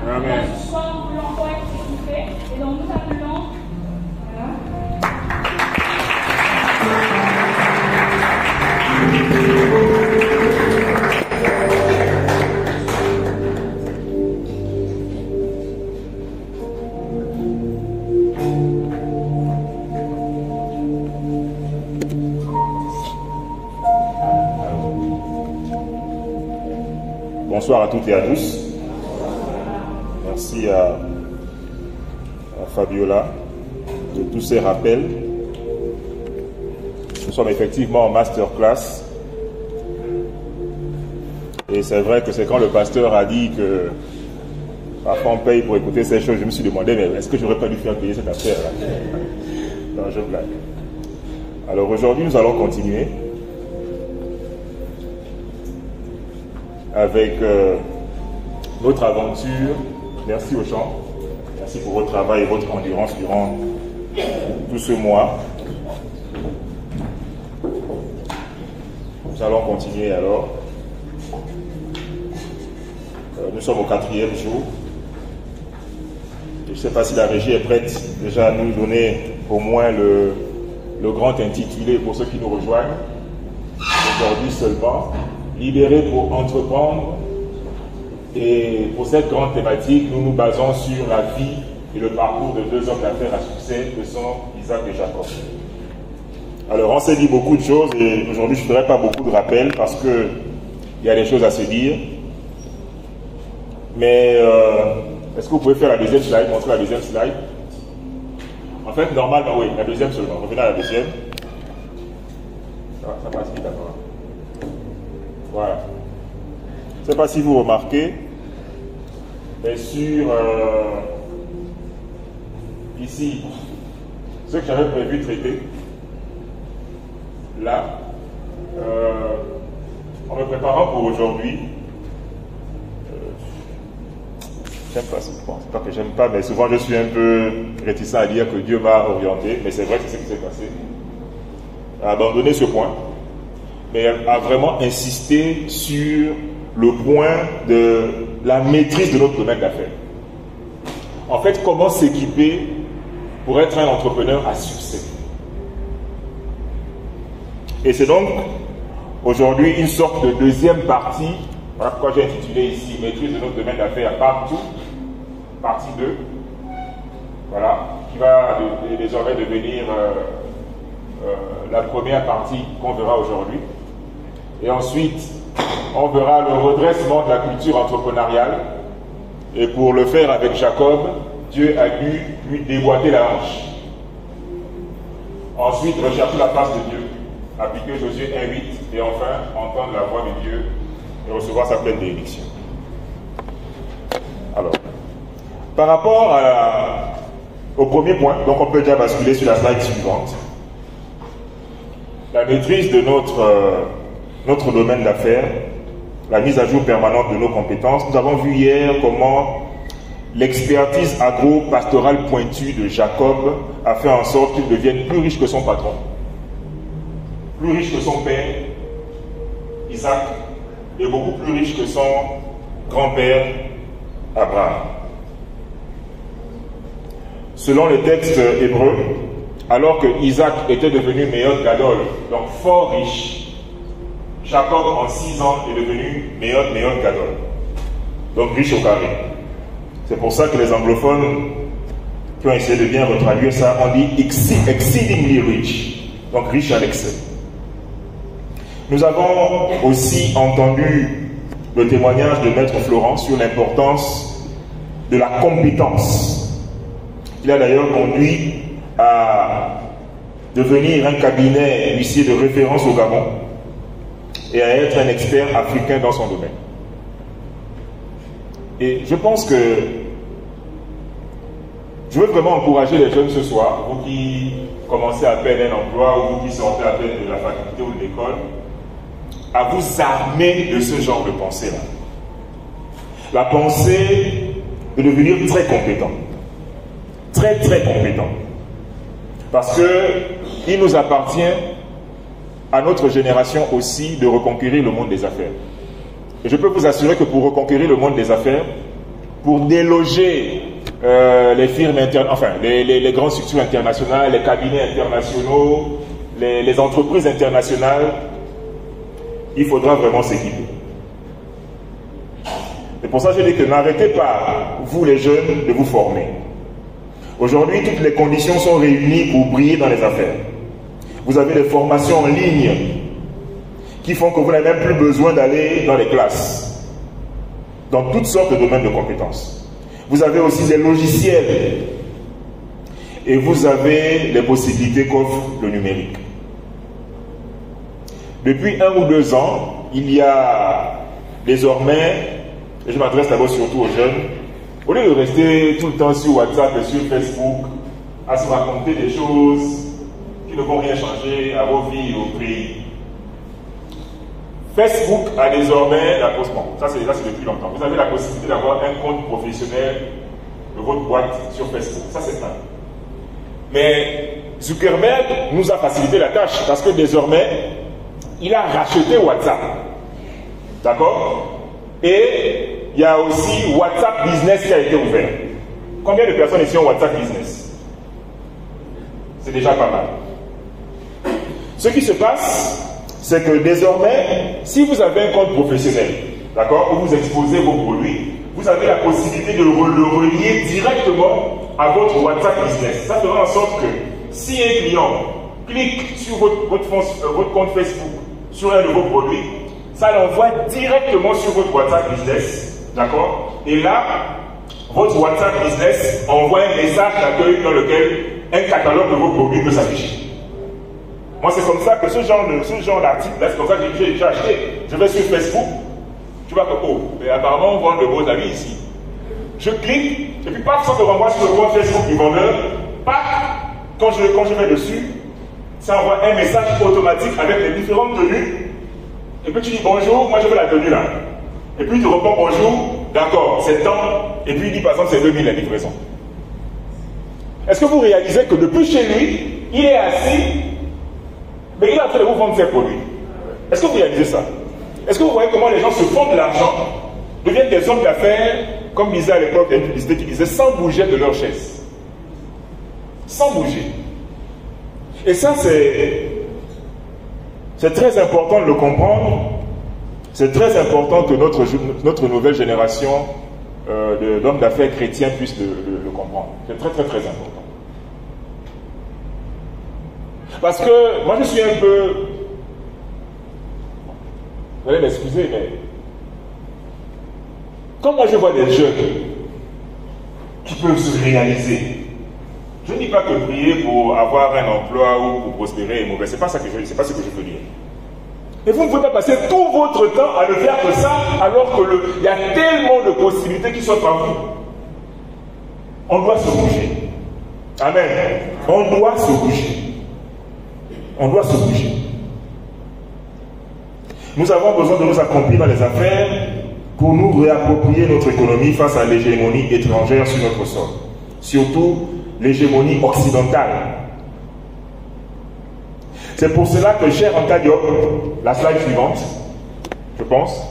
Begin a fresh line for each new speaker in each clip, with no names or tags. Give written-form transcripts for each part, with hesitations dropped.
Amen.
Ce soir, nous voulons encore être équipés et donc nous appelons. Voilà.
Bonsoir à toutes et à tous. Merci à Fabiola de tous ces rappels. Nous sommes effectivement en masterclass. Et c'est vrai que c'est quand le pasteur a dit que parfois on paye pour écouter ces choses, je me suis demandé, mais est-ce que j'aurais pas dû faire payer cette affaire-là? Non, je blague. Alors aujourd'hui, nous allons continuer avec notre aventure. Merci aux gens. Merci pour votre travail et votre endurance durant tout ce mois. Nous allons continuer alors. Nous sommes au 4e jour. Je ne sais pas si la régie est prête déjà à nous donner au moins le grand intitulé pour ceux qui nous rejoignent. Aujourd'hui seulement, libérés pour entreprendre. Et pour cette grande thématique, nous nous basons sur la vie et le parcours de deux hommes d'affaires à succès que sont Isaac et Jacob. Alors on s'est dit beaucoup de choses et aujourd'hui je ne ferai pas beaucoup de rappels parce qu'il y a des choses à se dire. Mais est-ce que vous pouvez faire la deuxième slide, montrer la deuxième slide? En fait, normalement, oui, la deuxième seulement. Revenez à la deuxième. Ça passe vite d'accord. Voilà. Je ne sais pas si vous remarquez, mais sur ici, ce que j'avais prévu de traiter, là, en me préparant pour aujourd'hui, j'aime pas ce point, c'est pas que j'aime pas, mais souvent je suis un peu réticent à dire que Dieu m'a orienté, mais c'est vrai que c'est ce qui s'est passé. À abandonner ce point, mais à vraiment insister sur le point de la maîtrise de notre domaine d'affaires. En fait, comment s'équiper pour être un entrepreneur à succès. Et c'est donc aujourd'hui une sorte de deuxième partie, voilà pourquoi j'ai intitulé ici maîtrise de notre domaine d'affaires partout, partie 2, voilà, qui va désormais devenir la première partie qu'on verra aujourd'hui. Et ensuite, on verra le redressement de la culture entrepreneuriale. Et pour le faire avec Jacob, Dieu a dû lui déboîter la hanche. Ensuite, rechercher la face de Dieu, appliquer Josué 1:8 et enfin entendre la voix de Dieu et recevoir sa pleine bénédiction. Alors, par rapport au premier point, donc on peut déjà basculer sur la slide suivante. La maîtrise de notre domaine d'affaires, la mise à jour permanente de nos compétences. Nous avons vu hier comment l'expertise agro-pastorale pointue de Jacob a fait en sorte qu'il devienne plus riche que son patron, plus riche que son père, Isaac, et beaucoup plus riche que son grand-père, Abraham. Selon les textes hébreux, alors que Isaac était devenu Meod Gadol, donc fort riche, Jacob, en 6 ans, est devenu Meod Gadol, donc riche au carré. C'est pour ça que les anglophones qui ont essayé de bien retraduire ça, on dit exceedingly rich, donc riche à l'excès. Nous avons aussi entendu le témoignage de Maître Florent sur l'importance de la compétence. Il a d'ailleurs conduit à devenir un cabinet huissier de référence au Gabon et à être un expert africain dans son domaine. Et je pense que je veux vraiment encourager les jeunes ce soir, vous qui commencez à peine un emploi ou vous qui sortez à peine de la faculté ou de l'école, à vous armer de ce genre de pensée-là. La pensée de devenir très compétent. Très très compétent. Parce qu'il nous appartient à notre génération aussi de reconquérir le monde des affaires. Et je peux vous assurer que pour reconquérir le monde des affaires, pour déloger les firmes les grandes structures internationales, les cabinets internationaux, les entreprises internationales, il faudra vraiment s'équiper. C'est pour ça que je dis que n'arrêtez pas, vous les jeunes, de vous former. Aujourd'hui, toutes les conditions sont réunies pour briller dans les affaires. Vous avez des formations en ligne qui font que vous n'avez même plus besoin d'aller dans les classes, dans toutes sortes de domaines de compétences. Vous avez aussi des logiciels et vous avez les possibilités qu'offre le numérique. Depuis 1 ou 2 ans, il y a désormais, et je m'adresse d'abord surtout aux jeunes, au lieu de rester tout le temps sur WhatsApp et sur Facebook à se raconter des choses qui ne vont rien changer à vos vies et au pays, Facebook a désormais la possibilité, ça c'est depuis longtemps, vous avez la possibilité d'avoir un compte professionnel de votre boîte sur Facebook, ça c'est un. Mais Zuckerberg nous a facilité la tâche parce que désormais, il a racheté WhatsApp. D'accord? Et il y a aussi WhatsApp Business qui a été ouvert. Combien de personnes ici ont WhatsApp Business? C'est déjà pas mal. Ce qui se passe, c'est que désormais, si vous avez un compte professionnel, d'accord, où vous exposez vos produits, vous avez la possibilité de le relier directement à votre WhatsApp Business. Ça fera en sorte que si un client clique sur votre compte Facebook, sur un de vos produits, ça l'envoie directement sur votre WhatsApp Business, d'accord? Et là, votre WhatsApp Business envoie un message d'accueil dans lequel un catalogue de vos produits peut s'afficher. Moi, c'est comme ça que ce genre d'article, c'est comme ça que j'ai acheté. Je vais sur Facebook, tu vois que, oh, mais apparemment, on vend de beaux habits ici. Je clique, et puis paf, ça me renvoie sur le compte Facebook du vendeur. Paf, quand je vais dessus, ça envoie un message automatique avec les différentes tenues. Et puis tu dis bonjour, moi je veux la tenue là. Et puis tu réponds bonjour, d'accord, c'est tant. Et puis il dit par exemple c'est 2000 la livraison. Est-ce que vous réalisez que depuis chez lui, il est assis, mais il est en train de vous vendre ses produits? Est-ce que vous réalisez ça? Est-ce que vous voyez comment les gens se font de l'argent, deviennent des hommes d'affaires, comme disait à l'époque, il y a une publicité qui disait sans bouger de leur chaise. Sans bouger. Et ça, c'est très important de le comprendre. C'est très important que notre nouvelle génération d'hommes d'affaires chrétiens puisse le comprendre. C'est très, très, très important. Parce que moi, je suis un peu... Vous allez m'excuser, mais... Quand moi, je vois des jeunes qui peuvent se réaliser, je ne dis pas que prier pour avoir un emploi ou pour prospérer est mauvais. C'est pas ce que je veux dire. Mais vous ne pouvez pas passer tout votre temps à ne faire que ça, alors qu'il y a tellement de possibilités qui sont à vous. On doit se bouger. Amen. On doit se bouger. On doit se bouger. Nous avons besoin de nous accomplir dans les affaires pour nous réapproprier notre économie face à l'hégémonie étrangère sur notre sol. Surtout l'hégémonie occidentale. C'est pour cela que, cher Anta Diop, la slide suivante, je pense.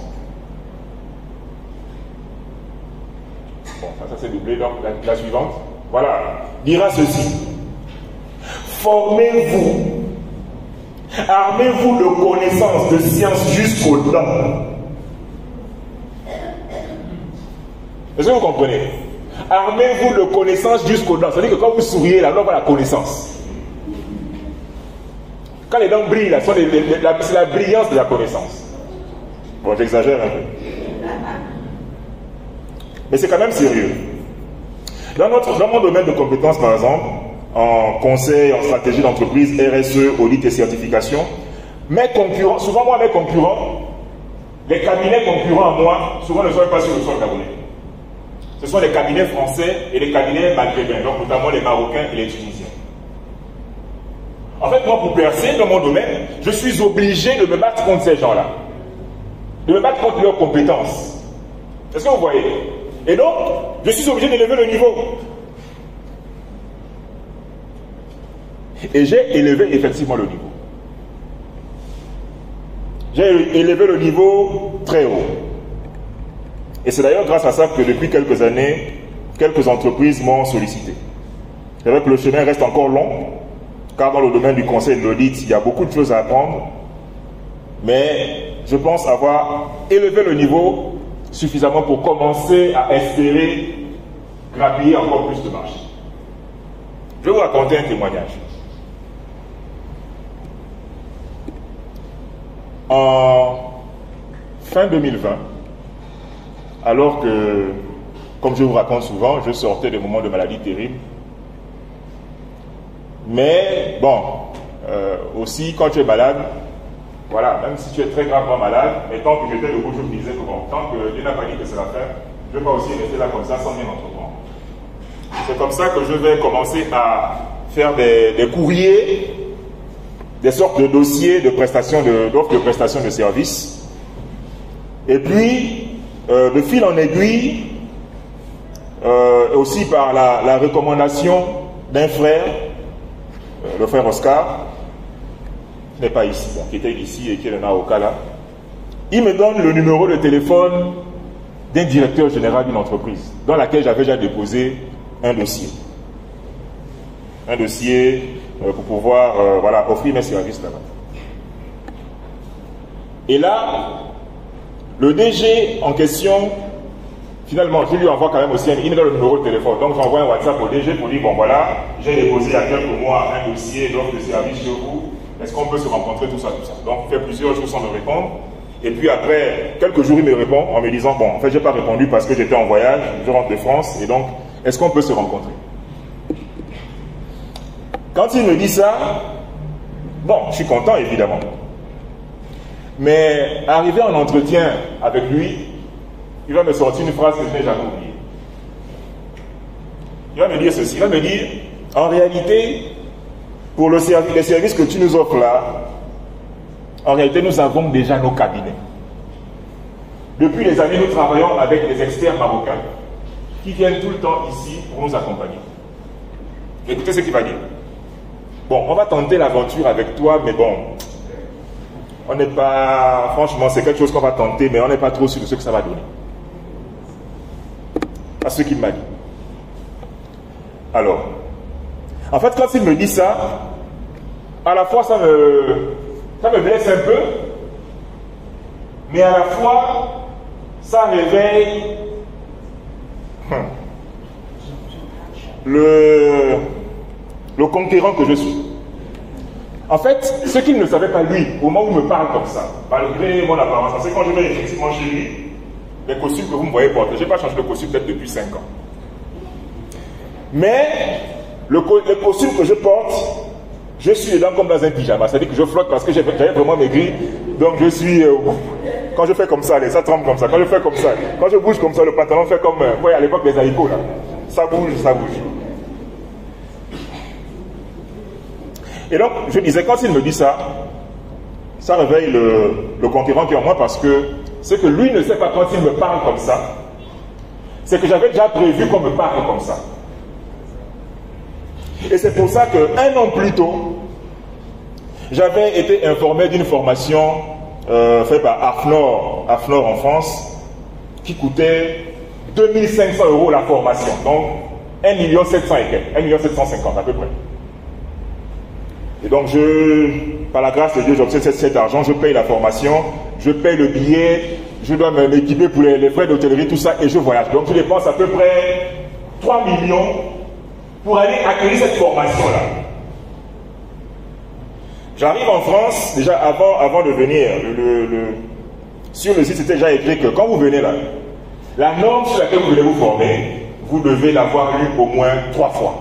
Bon, ça c'est doublé, donc la suivante. Voilà, dira ceci. Formez-vous, armez-vous de connaissances, de sciences jusqu'aux dents. Est-ce que vous comprenez? Armez-vous de connaissances jusqu'aux dents. C'est-à-dire que quand vous souriez, là, on voit la connaissance. Quand les dents brillent, là, c'est la brillance de la connaissance. Bon, j'exagère un peu. Mais c'est quand même sérieux. Dans mon domaine de compétences, par exemple, en conseil, en stratégie d'entreprise, RSE, audit et certification, mes concurrents, souvent moi, mes concurrents, les cabinets concurrents à moi, souvent ne sont pas sur le sol camerounais. Ce sont les cabinets français et les cabinets maghrébins, donc notamment les Marocains et les Tunisiens. En fait, moi, pour percer dans mon domaine, je suis obligé de me battre contre ces gens-là. De me battre contre leurs compétences. Est-ce que vous voyez? Et donc, je suis obligé d'élever le niveau. Et j'ai élevé effectivement le niveau. J'ai élevé le niveau très haut. Et c'est d'ailleurs grâce à ça que depuis quelques années, quelques entreprises m'ont sollicité. C'est vrai que le chemin reste encore long, car dans le domaine du conseil et de l'audit, il y a beaucoup de choses à apprendre, mais je pense avoir élevé le niveau suffisamment pour commencer à espérer grappiller encore plus de marché. Je vais vous raconter un témoignage. En fin 2020, alors que, comme je vous raconte souvent, je sortais de moments de maladie terribles, mais bon, aussi quand tu es malade, voilà, même si tu es très gravement malade, et tant que j'étais debout, je me disais que bon, tant que Dieu n'a pas dit que c'est la fin, je ne vais pas aussi rester là comme ça sans rien entreprendre. C'est comme ça que je vais commencer à faire des courriers, des sortes de dossiers de prestations d'offres de prestations de services. Et puis, de fil en aiguille, aussi par la recommandation d'un frère, le frère Oscar, qui n'est pas ici, bon, qui était ici et qui est là au cas là, il me donne le numéro de téléphone d'un directeur général d'une entreprise dans laquelle j'avais déjà déposé un dossier. Un dossier pour pouvoir voilà, offrir mes services là-bas. Et là, le DG en question, finalement, je lui envoie quand même aussi il me donne le numéro de téléphone. Donc j'envoie un WhatsApp au DG pour dire, bon voilà, j'ai déposé il y a quelques mois un dossier d'offre de service chez vous. Est-ce qu'on peut se rencontrer, tout ça, tout ça. Donc il fait plusieurs jours sans me répondre. Et puis après, quelques jours, il me répond en me disant, bon, en fait, je n'ai pas répondu parce que j'étais en voyage, je rentre de France, et donc, est-ce qu'on peut se rencontrer? Quand il me dit ça, bon, je suis content, évidemment. Mais arrivé en entretien avec lui, il va me sortir une phrase que je n'ai jamais oubliée. Il va me dire ceci, il va me dire, en réalité, pour les services que tu nous offres là, en réalité, nous avons déjà nos cabinets. Depuis des années, nous travaillons avec des experts marocains qui viennent tout le temps ici pour nous accompagner. Écoutez ce qu'il va dire. Bon, on va tenter l'aventure avec toi, mais bon, on n'est pas... Franchement, c'est quelque chose qu'on va tenter, mais on n'est pas trop sûr de ce que ça va donner. À ce qu'il m'a dit. Alors, en fait, quand il me dit ça, à la fois ça me blesse un peu, mais à la fois ça réveille le conquérant que je suis. En fait, ce qu'il ne savait pas lui, au moment où il me parle comme ça, malgré mon apparence, parce que quand je vais effectivement chez lui, les costumes que vous me voyez porter, je n'ai pas changé de costume peut-être depuis 5 ans. Mais les costumes que je porte, je suis dedans comme dans un pyjama, c'est-à-dire que je flotte parce que j'avais vraiment maigri, donc je suis... quand je fais comme ça, ça tremble comme ça, quand je fais comme ça, quand je bouge comme ça, le pantalon fait comme... vous voyez à l'époque les haricots là, ça bouge, ça bouge. Et donc, je disais, quand il me dit ça, ça réveille le conquérant qui est en moi parce que ce que lui ne sait pas quand il me parle comme ça, c'est que j'avais déjà prévu qu'on me parle comme ça. Et c'est pour ça qu'un an plus tôt, j'avais été informé d'une formation faite par AFNOR en France, qui coûtait 2500 € la formation. Donc, 1 700 000 et quelques, 1 750 000 à peu près. Et donc, par la grâce de Dieu, j'obtiens cet argent, je paye la formation, je paye le billet, je dois m'équiper pour les frais d'hôtellerie, tout ça, et je voyage. Donc, je dépense à peu près 3 millions pour aller accueillir cette formation-là. J'arrive en France, déjà avant de venir, sur le site, c'était déjà écrit que quand vous venez là, la norme sur laquelle vous voulez vous former, vous devez l'avoir lu au moins 3 fois.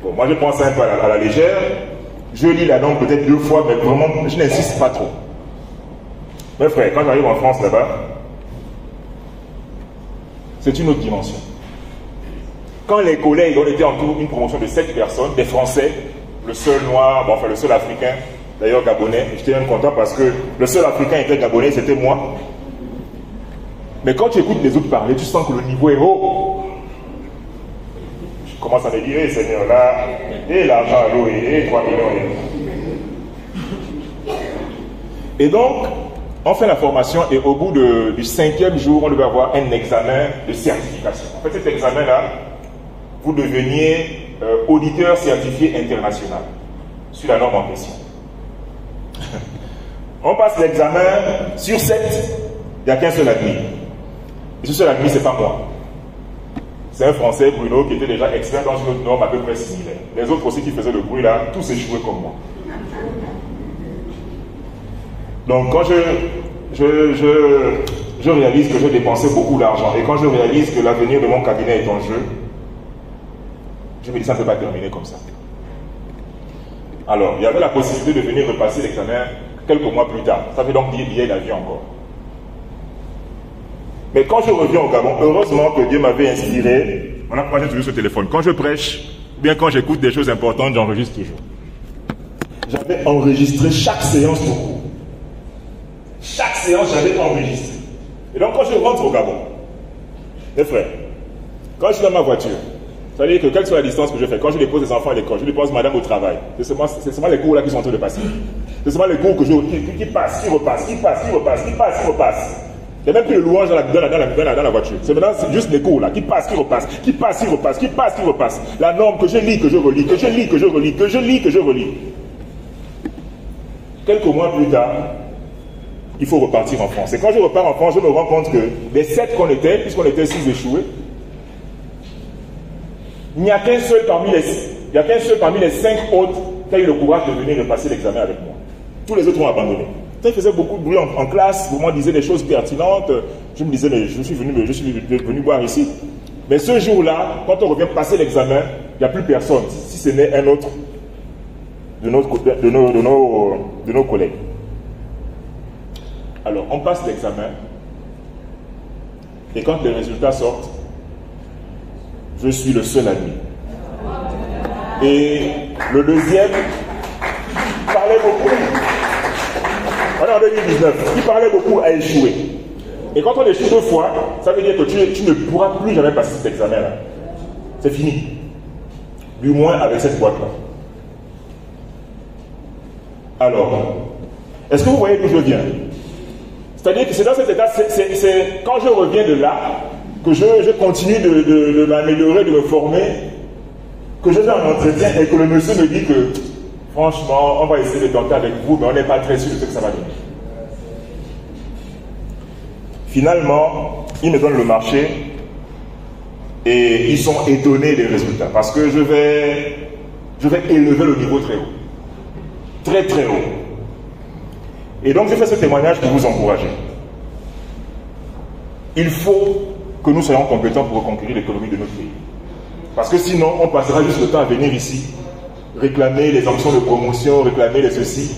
Bon, moi je pense un peu à la légère, je lis la norme peut-être 2 fois, mais vraiment, je n'insiste pas trop. Mes frères, quand j'arrive en France là-bas, c'est une autre dimension. Quand les collègues, on était en tout une promotion de 7 personnes, des Français, le seul noir, bon, enfin le seul africain, d'ailleurs gabonais, j'étais même content parce que le seul africain était gabonais, c'était moi. Mais quand tu écoutes les autres parler, tu sens que le niveau est haut. Je commence à me dire, hey, Seigneur, là, et l'argent à l'eau, et 3 millions. Et donc, on fait la formation et au bout du 5e jour, on devait avoir un examen de certification. En fait, cet examen-là, vous deveniez auditeur certifié international sur la norme en question. On passe l'examen sur 7, il n'y a qu'un seul admis. Et ce seul admis, ce n'est pas moi. C'est un Français, Bruno, qui était déjà expert dans une autre norme à peu près similaire. Les autres aussi qui faisaient le bruit là, tous échouaient comme moi. Donc quand je réalise que j'ai dépensé beaucoup d'argent et quand je réalise que l'avenir de mon cabinet est en jeu, je me dis ça ne peut pas terminer comme ça. Alors, il y avait la possibilité de venir repasser l'examen quelques mois plus tard. Ça veut donc dire billet d'avion encore. Mais quand je reviens au Gabon, heureusement que Dieu m'avait inspiré. On a parlé toujours sur le téléphone. Quand je prêche, ou bien quand j'écoute des choses importantes, j'enregistre toujours. J'avais enregistré chaque séance de cours. Chaque séance, j'avais enregistré. Et donc, quand je rentre au Gabon, mes frères, quand je suis dans ma voiture, ça veut dire que quelle soit la distance que je fais, quand je dépose les enfants à l'école, je dépose madame au travail, c'est seulement les cours là qui sont en train de passer. C'est seulement les cours qui passent, qui repassent, qui passent, qui repassent, qui passent, qui repassent. Il n'y a même plus de louange dans la voiture. C'est maintenant juste les cours là, qui passent, qui repassent, qui passent, qui repassent, qui passent, qui repassent. La norme que je lis, que je relis, que je lis, que je relis, que je lis, que je relis. Quelques mois plus tard, il faut repartir en France. Et quand je repars en France, je me rends compte que des 7 qu'on était, puisqu'on était 6 échoués, il n'y a qu'un seul parmi les 5 autres qui a eu le courage de venir repasser l'examen avec moi. Tous les autres ont abandonné. Quand il faisait beaucoup de bruit en classe, vous m'en disiez des choses pertinentes, je me disais, mais je suis venu boire ici. Mais ce jour-là, quand on revient passer l'examen, il n'y a plus personne, si ce n'est un autre de nos collègues. Alors, on passe l'examen, et quand les résultats sortent, je suis le seul admis. Et le deuxième parlait beaucoup. On est en 2019. Il parlait beaucoup, a échoué. Et quand on échoue 2 fois, ça veut dire que tu ne pourras plus jamais passer cet examen-là. C'est fini. Du moins avec cette boîte-là. Alors, est-ce que vous voyez d'où je viens? C'est-à-dire que c'est dans cet état, c'est quand je reviens de là, que je continue de m'améliorer, de me former, que je fais un entretien et que le monsieur me dit que franchement, on va essayer de tenter avec vous, mais on n'est pas très sûr de ce que ça va donner. Finalement, ils me donnent le marché et ils sont étonnés des résultats parce que je vais élever le niveau très haut. Très très haut. Et donc je fais ce témoignage pour vous encourager. Il faut que nous soyons compétents pour reconquérir l'économie de notre pays. Parce que sinon, on passera juste le temps à venir ici, réclamer les options de promotion, réclamer les ceci,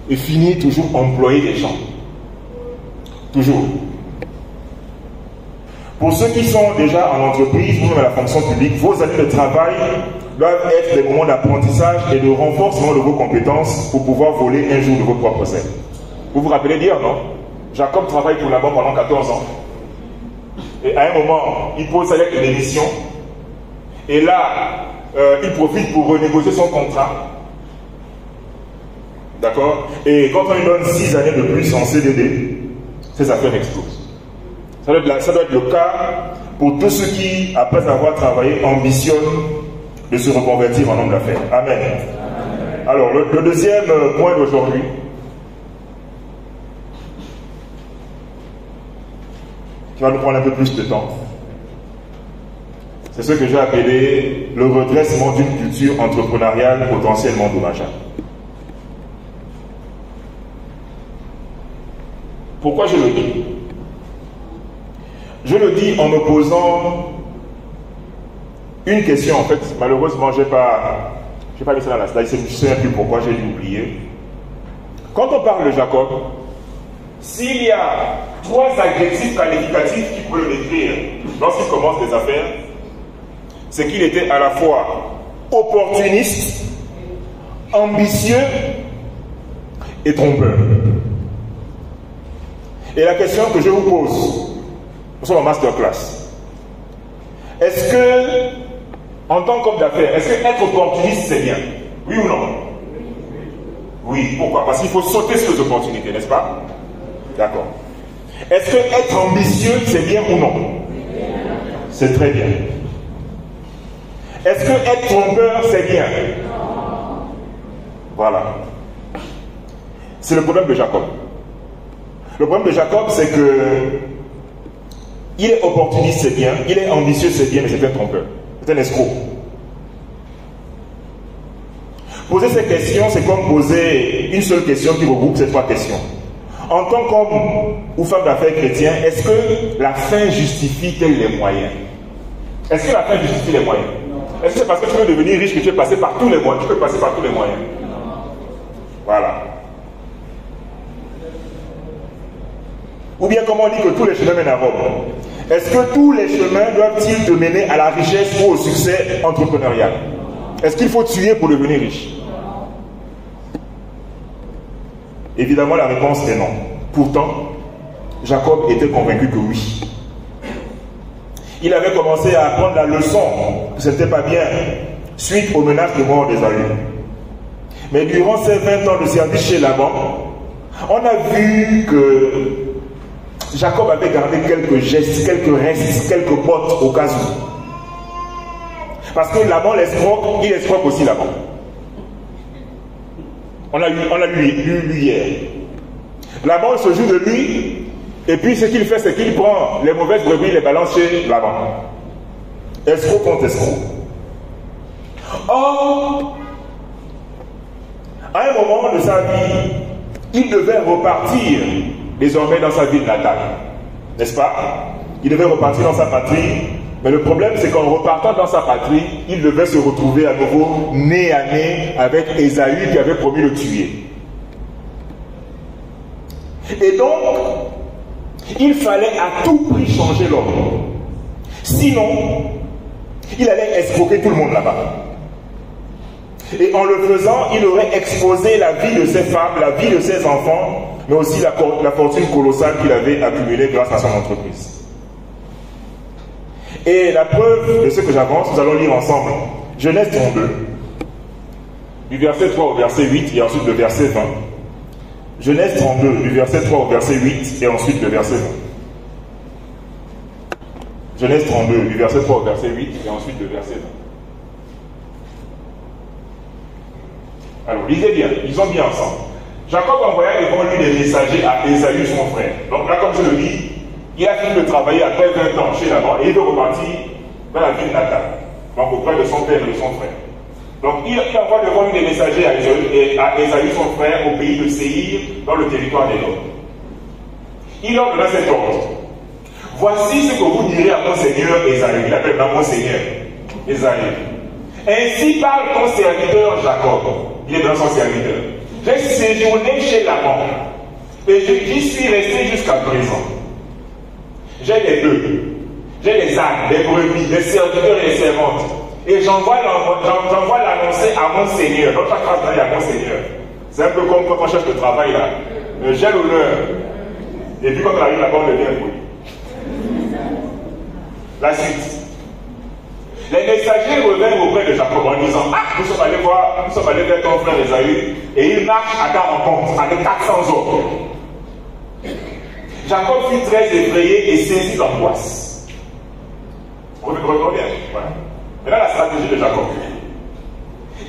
et finir toujours employer des gens. Toujours. Pour ceux qui sont déjà en entreprise ou même à la fonction publique, vos années de travail doivent être des moments d'apprentissage et de renforcement de vos compétences pour pouvoir voler un jour de vos propres ailes. Vous vous rappelez d'hier, non? Jacob travaille pour la banque pendant 14 ans. Et à un moment, il pose sa lettre de démission. Et là, il profite pour renégocier son contrat. D'accord? Et quand on lui donne 6 années de plus en CDD, ses affaires explosent. Ça doit être le cas pour tous ceux qui, après avoir travaillé, ambitionnent de se reconvertir en homme d'affaires. Amen. Amen. Alors, le deuxième point d'aujourd'hui, qui va nous prendre un peu plus de temps, c'est ce que j'ai appelé le redressement d'une culture entrepreneuriale potentiellement dommageable. Pourquoi je le dis? Je le dis en me posant une question. En fait, malheureusement, je n'ai pas mis ça dans la slide, je ne sais plus pourquoi, j'ai oublié. Quand on parle de Jacob, s'il y a 3 adjectifs qualificatifs qui peuvent le décrire lorsqu'il commence des affaires, c'est qu'il était à la fois opportuniste, ambitieux et trompeur. Et la question que je vous pose, nous sommes en masterclass. Est-ce que, en tant qu'homme d'affaires, est-ce que être opportuniste c'est bien? Oui ou non? Oui, pourquoi? Parce qu'il faut sauter sur les opportunités, n'est-ce pas? D'accord. Est-ce que être ambitieux, c'est bien ou non? C'est très bien. Est-ce que être trompeur, c'est bien? Voilà. C'est le problème de Jacob. Le problème de Jacob, c'est que il est opportuniste, c'est bien. Il est ambitieux, c'est bien, mais c'est un trompeur. C'est un escroc. Poser ces questions, c'est comme poser une seule question qui regroupe ces trois questions. En tant qu'homme ou femme d'affaires chrétien, est-ce que la fin justifie-t-elle les moyens? Est-ce que la fin justifie les moyens? Est-ce que c'est parce que tu veux devenir riche que tu peux passer par tous les moyens? Tu peux passer par tous les moyens. Voilà. Ou bien comme on dit que tous les chemins mènent à Rome. Est-ce que tous les chemins doivent-ils te mener à la richesse ou au succès entrepreneurial? Est-ce qu'il faut tuer pour devenir riche? Évidemment, la réponse est non. Pourtant, Jacob était convaincu que oui. Il avait commencé à apprendre la leçon que ce n'était pas bien suite aux menaces de mort d'Ésaü. Mais durant ces 20 ans de service chez Laban, on a vu que Jacob avait gardé quelques gestes, quelques restes, quelques bottes au cas où. Parce que Laban l'escroque, il escroque aussi Laban. On l'a lu hier. Laban se joue de lui, et puis ce qu'il fait, c'est qu'il prend les mauvaises brebis, il les balance chez Laban. Escroc contre escroc. Or, à un moment de sa vie, il devait repartir désormais dans sa ville natale. N'est-ce pas? Il devait repartir dans sa patrie. Mais le problème, c'est qu'en repartant dans sa patrie, il devait se retrouver à nouveau nez à nez avec Ésaü qui avait promis le tuer. Et donc, il fallait à tout prix changer l'ordre. Sinon, il allait escroquer tout le monde là-bas. Et en le faisant, il aurait exposé la vie de ses femmes, la vie de ses enfants, mais aussi la fortune colossale qu'il avait accumulée grâce à son entreprise. Et la preuve de ce que j'avance, nous allons lire ensemble Genèse 32, du verset 3 au verset 8 et ensuite le verset 20. Genèse 32, du verset 3 au verset 8 et ensuite le verset 20. Genèse 32, du verset 3 au verset 8 et ensuite le verset 20. Alors, lisez bien, lisons bien ensemble. Jacob envoya devant lui des messagers à Ésaü son frère. Donc là, comme je le dis, il a fini de travailler après 20 ans chez Laban et il veut repartir dans la ville natale, donc auprès de son père et de son frère. Donc il envoie devant lui des messagers à Ésaü son frère au pays de Séhir, dans le territoire des Nord. Il leur donna cet ordre. Voici ce que vous direz à mon seigneur Ésaü. Il appelle mon seigneur Ésaü. Ainsi parle ton serviteur Jacob. Il est dans son serviteur. J'ai séjourné chez Laban et j'y suis resté jusqu'à présent. J'ai les bœufs, j'ai les ânes, les brebis, les serviteurs et les servantes. Et j'envoie l'annoncer à mon Seigneur. Dans chaque phrase, il y a mon Seigneur. C'est un peu comme quand on cherche le travail là. J'ai l'honneur. Et puis quand on arrive là-bas, on devient poli. La suite. Les messagers reviennent auprès de Jacob en disant: ah, nous sommes allés vers ton frère Ésaü, et il marche à ta rencontre avec 400 hommes. Jacob fut très effrayé et saisi d'angoisse. On revient. Voilà. Maintenant, la stratégie de Jacob.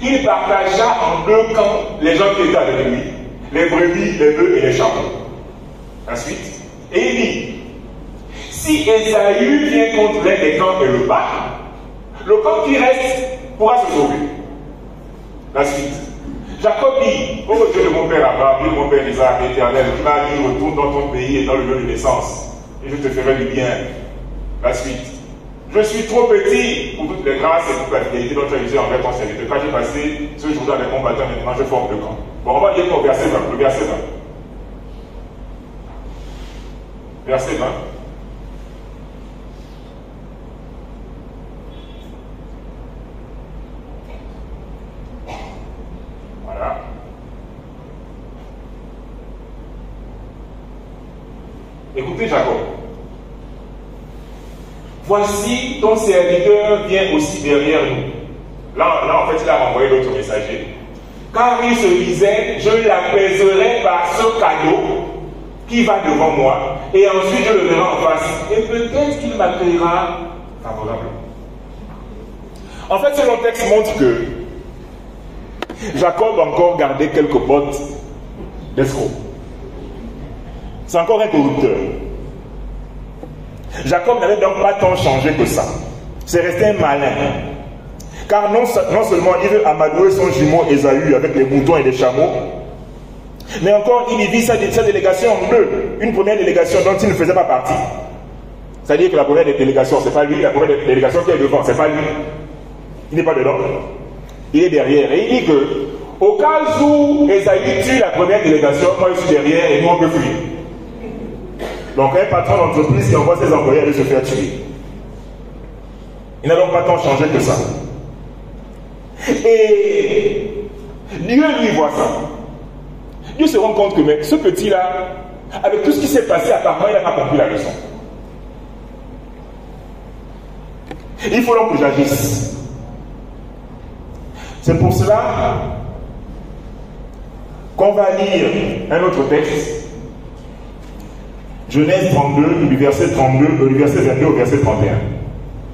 Il partagea en deux camps les gens qui étaient avec lui, les brebis, les bœufs et les chameaux. Ensuite, et il dit: si Ésaü vient contre les camps et le bat, le camp qui reste pourra se sauver. La suite. Jacob dit: ô Dieu de mon père Abraham, Dieu de mon père Isaac, éternel, tu m'as dit: retourne dans ton pays et dans le lieu de naissance, et je te ferai du bien. La suite. Je suis trop petit pour toutes les grâces et toute la fidélité dont tu as usé envers ton serviteur. Quand j'ai passé ce jour-là avec mon bâton, maintenant je forme le camp. Bon, on va lire au verset 20. Le verset 20. Verset 20. Voilà. Écoutez Jacob. Voici ton serviteur vient aussi derrière nous. Là, en fait, il a renvoyé d'autres messagers. Car il se disait: je l'apaiserai par ce cadeau qui va devant moi, et ensuite je le verrai en face. Et peut-être qu'il m'accueillera favorablement. En fait, ce long texte montre que Jacob a encore gardé quelques potes d'escrocs. C'est encore un corrupteur. Jacob n'avait donc pas tant changé que ça. C'est resté un malin. Car non seulement il veut amadouer son jumeau Ésaü avec les moutons et les chameaux, mais encore il divise sa délégation en deux. Une première délégation dont il ne faisait pas partie. C'est-à-dire que la première délégation, c'est pas lui, la première délégation qui est devant, c'est pas lui. Il n'est pas dedans. Il est derrière. Et il dit que, au cas où Ésaü tue la première délégation, moi je suis derrière et nous on peut fuir. Donc un patron d'entreprise qui envoie ses employés aller se faire tuer. Il n'a donc pas tant changé que ça. Et Dieu lui voit ça. Dieu se rend compte que mais, ce petit-là, avec tout ce qui s'est passé, apparemment il n'a pas compris la leçon. Il faut donc que j'agisse. C'est pour cela qu'on va lire un autre texte. Genèse 32, du verset 32, du verset 22 au verset 31.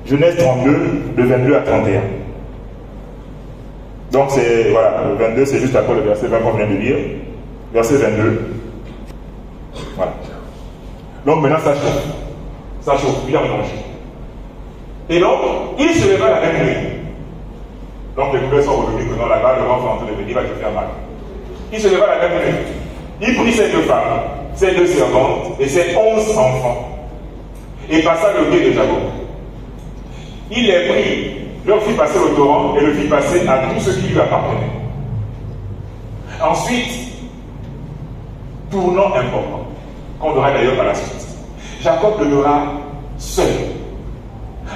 Genèse 32, de 22 à 31. Donc c'est, voilà, le 22 c'est juste après le verset 20 qu'on vient de lire. Verset 22. Voilà. Donc maintenant ça chauffe. Ça chauffe, il a mangé. Et donc, il se leva la même nuit. Donc les nouvelles sont revenues que dans la gare, le vent en train de venir, il va te faire mal. Il se leva la même nuit. Il prit ses deux femmes, ses deux servantes et ses 11 enfants. Et passa le gué de Jacob. Il les prit, leur fit passer le torrent et le fit passer à tout ce qui lui appartenait. Ensuite, tournant un peu, qu'on verra d'ailleurs par la suite, Jacob demeura seul.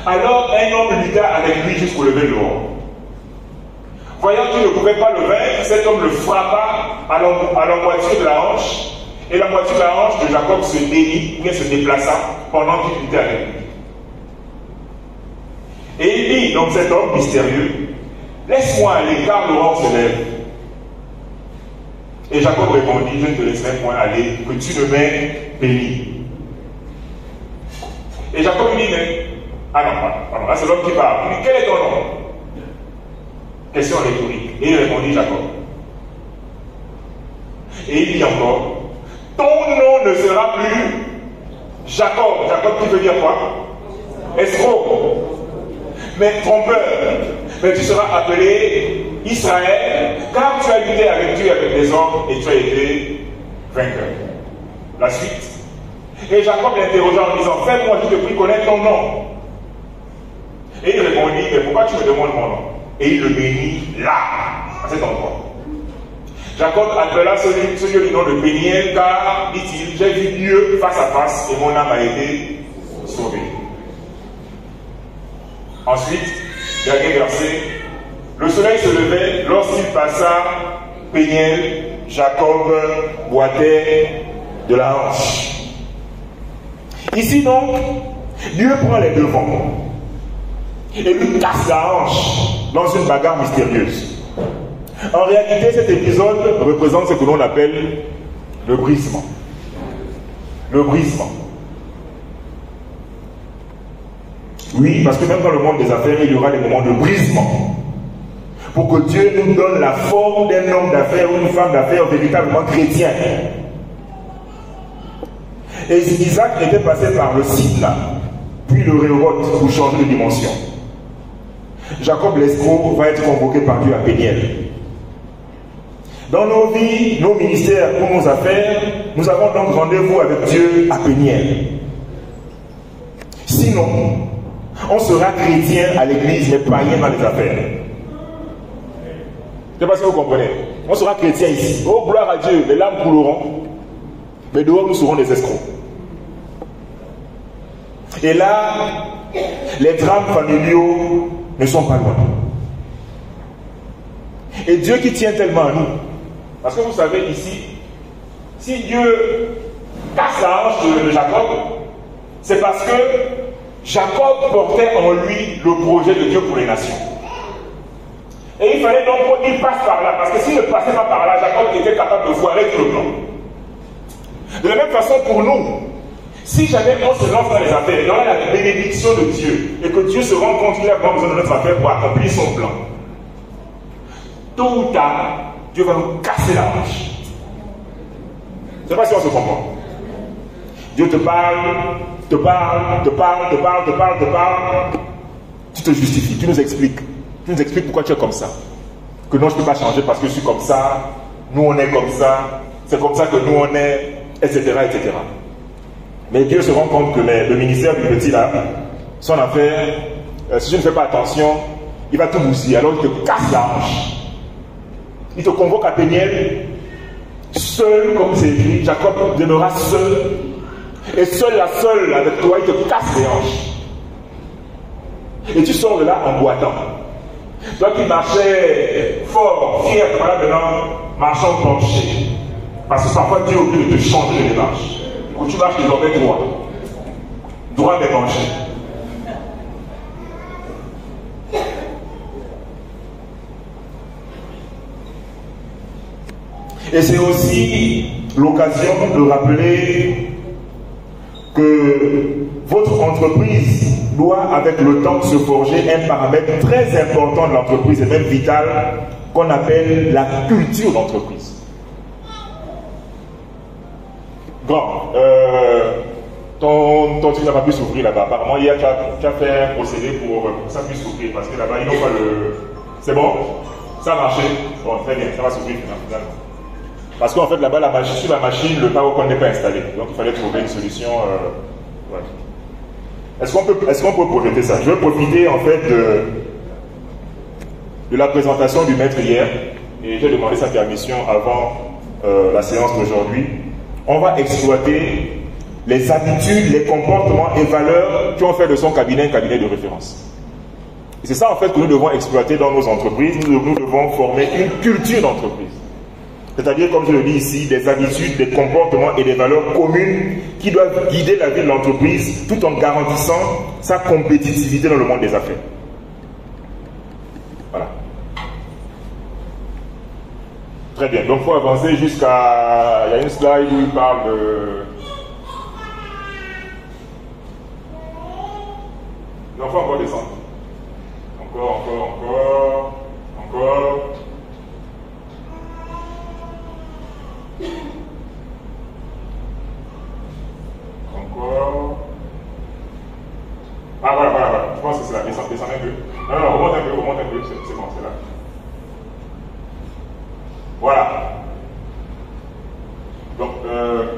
Alors un homme lutta avec lui jusqu'au lever de l'aurore. Voyant qu'il ne pouvait pas le vaincre, cet homme le frappa à la moitié de la hanche, et la moitié de la hanche de Jacob se délit, bien se déplaça pendant qu'il luttait avec lui. Et il dit, donc cet homme mystérieux, laisse-moi aller car l'aurore se lève. Et Jacob répondit, je ne te laisserai point aller, que tu ne m'aies béni. Et Jacob lui dit, mais, ah non, pardon, là c'est l'homme qui parle. Il dit, quel est ton nom? Question rhétorique. Et il répondit, Jacob. Et il dit encore, ton nom ne sera plus Jacob. Jacob qui veut dire quoi? Escroc. Mais trompeur. Mais tu seras appelé Israël, car tu as lutté avec Dieu, avec des hommes, et tu as été vainqueur. La suite. Et Jacob l'interrogea en disant, fais-moi, je te prie, connaître ton nom. Et il répondit, mais pourquoi tu me demandes mon nom? Et il le bénit là, à cet endroit. Jacob appela ce lieu du nom de Péniel, car, dit-il, j'ai vu Dieu face à face et mon âme a été sauvée. Ensuite, dernier verset, le soleil se levait lorsqu'il passa Péniel, Jacob boitait de la hanche. Ici donc, Dieu prend les devants et lui casse la hanche dans une bagarre mystérieuse. En réalité, cet épisode représente ce que l'on appelle le brisement. Le brisement. Oui, parce que même dans le monde des affaires, il y aura des moments de brisement. Pour que Dieu nous donne la forme d'un homme d'affaires ou une femme d'affaires véritablement chrétien. Et Isaac était passé par le Sitna, puis le Rehoboth pour changer de dimension. Jacob l'escroc va être convoqué par Dieu à Péniel. Dans nos vies, nos ministères ou nos affaires, nous avons donc rendez-vous avec Dieu à Péniel. Sinon, on sera chrétien à l'église, mais païen dans les affaires. Je ne sais pas si vous comprenez. On sera chrétien ici. Oh, gloire à Dieu, les larmes couleront. Mais dehors, nous serons des escrocs. Et là, les drames familiaux ne sont pas loin. Et Dieu qui tient tellement à nous. Parce que vous savez ici, si Dieu casse la hanche de Jacob, c'est parce que Jacob portait en lui le projet de Dieu pour les nations. Et il fallait donc qu'il passe par là. Parce que s'il ne passait pas par là, Jacob était capable de foirer tout le plan. De la même façon pour nous, si jamais on se lance dans les affaires, il y aura la bénédiction de Dieu et que Dieu se rend compte qu'il a vraiment besoin de notre affaire pour accomplir son plan. Tôt ou tard, Dieu va nous casser la hanche. Je ne sais pas si on se comprend. Dieu te parle, te parle. Tu te justifies, tu nous expliques. Tu nous expliques pourquoi tu es comme ça. Que non, je ne peux pas changer parce que je suis comme ça. Nous, on est comme ça. C'est comme ça que nous, on est, etc., etc. Mais Dieu se rend compte que le ministère du petit là, son affaire, si je ne fais pas attention, il va tout bousiller. Alors il te casse la hanche. Il te convoque à Péniel, seul, comme c'est écrit, Jacob demeura seul. Et seul avec toi, il te casse les hanches. Et tu sors de là en boitant. Toi qui marchais fort, fier, voilà maintenant, marchant penché. Parce que parfois Dieu oublie de te changer les marches. Quand tu marches désormais droit. Droit mais penché. Et c'est aussi l'occasion de rappeler que votre entreprise doit avec le temps se forger un paramètre très important de l'entreprise et même vital qu'on appelle la culture d'entreprise. Grand, ton truc n'a pas pu s'ouvrir là-bas. Apparemment, hier, tu as fait un procédé pour que ça puisse s'ouvrir parce que là-bas, ils n'ont pas le... C'est bon? Ça a marché? Bon, très bien, ça va s'ouvrir finalement. Parce qu'en fait, là-bas, sur la machine, le PowerPoint n'est pas installé. Donc, il fallait trouver une solution. Ouais. Est-ce qu'on peut projeter ça? Je vais profiter, en fait, de la présentation du maître hier. Et j'ai demandé sa permission avant la séance d'aujourd'hui. On va exploiter les habitudes, les comportements et valeurs qui ont fait de son cabinet un cabinet de référence. Et c'est ça, en fait, que nous devons exploiter dans nos entreprises. Nous devons former une culture d'entreprise. C'est-à-dire, comme je le dis ici, des habitudes, des comportements et des valeurs communes qui doivent guider la vie de l'entreprise tout en garantissant sa compétitivité dans le monde des affaires. Voilà. Très bien. Donc, il faut avancer jusqu'à... Il y a une slide où il parle de... Non, il faut encore descendre. Encore. Ah, voilà. Je pense que c'est là. Descends un peu. Non, remonte un peu. C'est bon, c'est là. Voilà. Donc,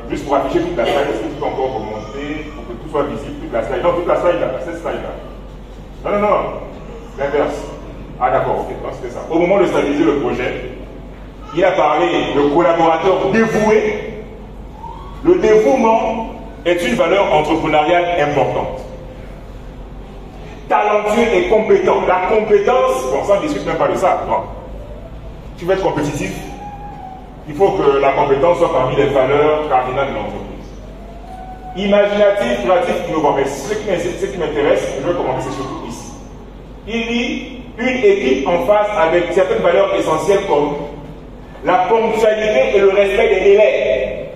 juste pour afficher toute la slide, est-ce que tu peux encore remonter pour que tout soit visible, toute la slide? Non, toute la slide là, cette slide là. Non. L'inverse. Ah, d'accord, ok. Donc, c'était ça. Au moment de stabiliser le projet, il a parlé de collaborateur dévoué. Le dévouement est une valeur entrepreneuriale importante. Talentueux et compétent. La compétence, bon, ça on ne discute même pas de ça. Non. Tu veux être compétitif, il faut que la compétence soit parmi les valeurs cardinales de l'entreprise. Imaginatif, créatif, innovant. Mais ce qui m'intéresse, je veux commencer, c'est surtout ici. Il dit une équipe en face avec certaines valeurs essentielles comme la ponctualité et le respect des délais.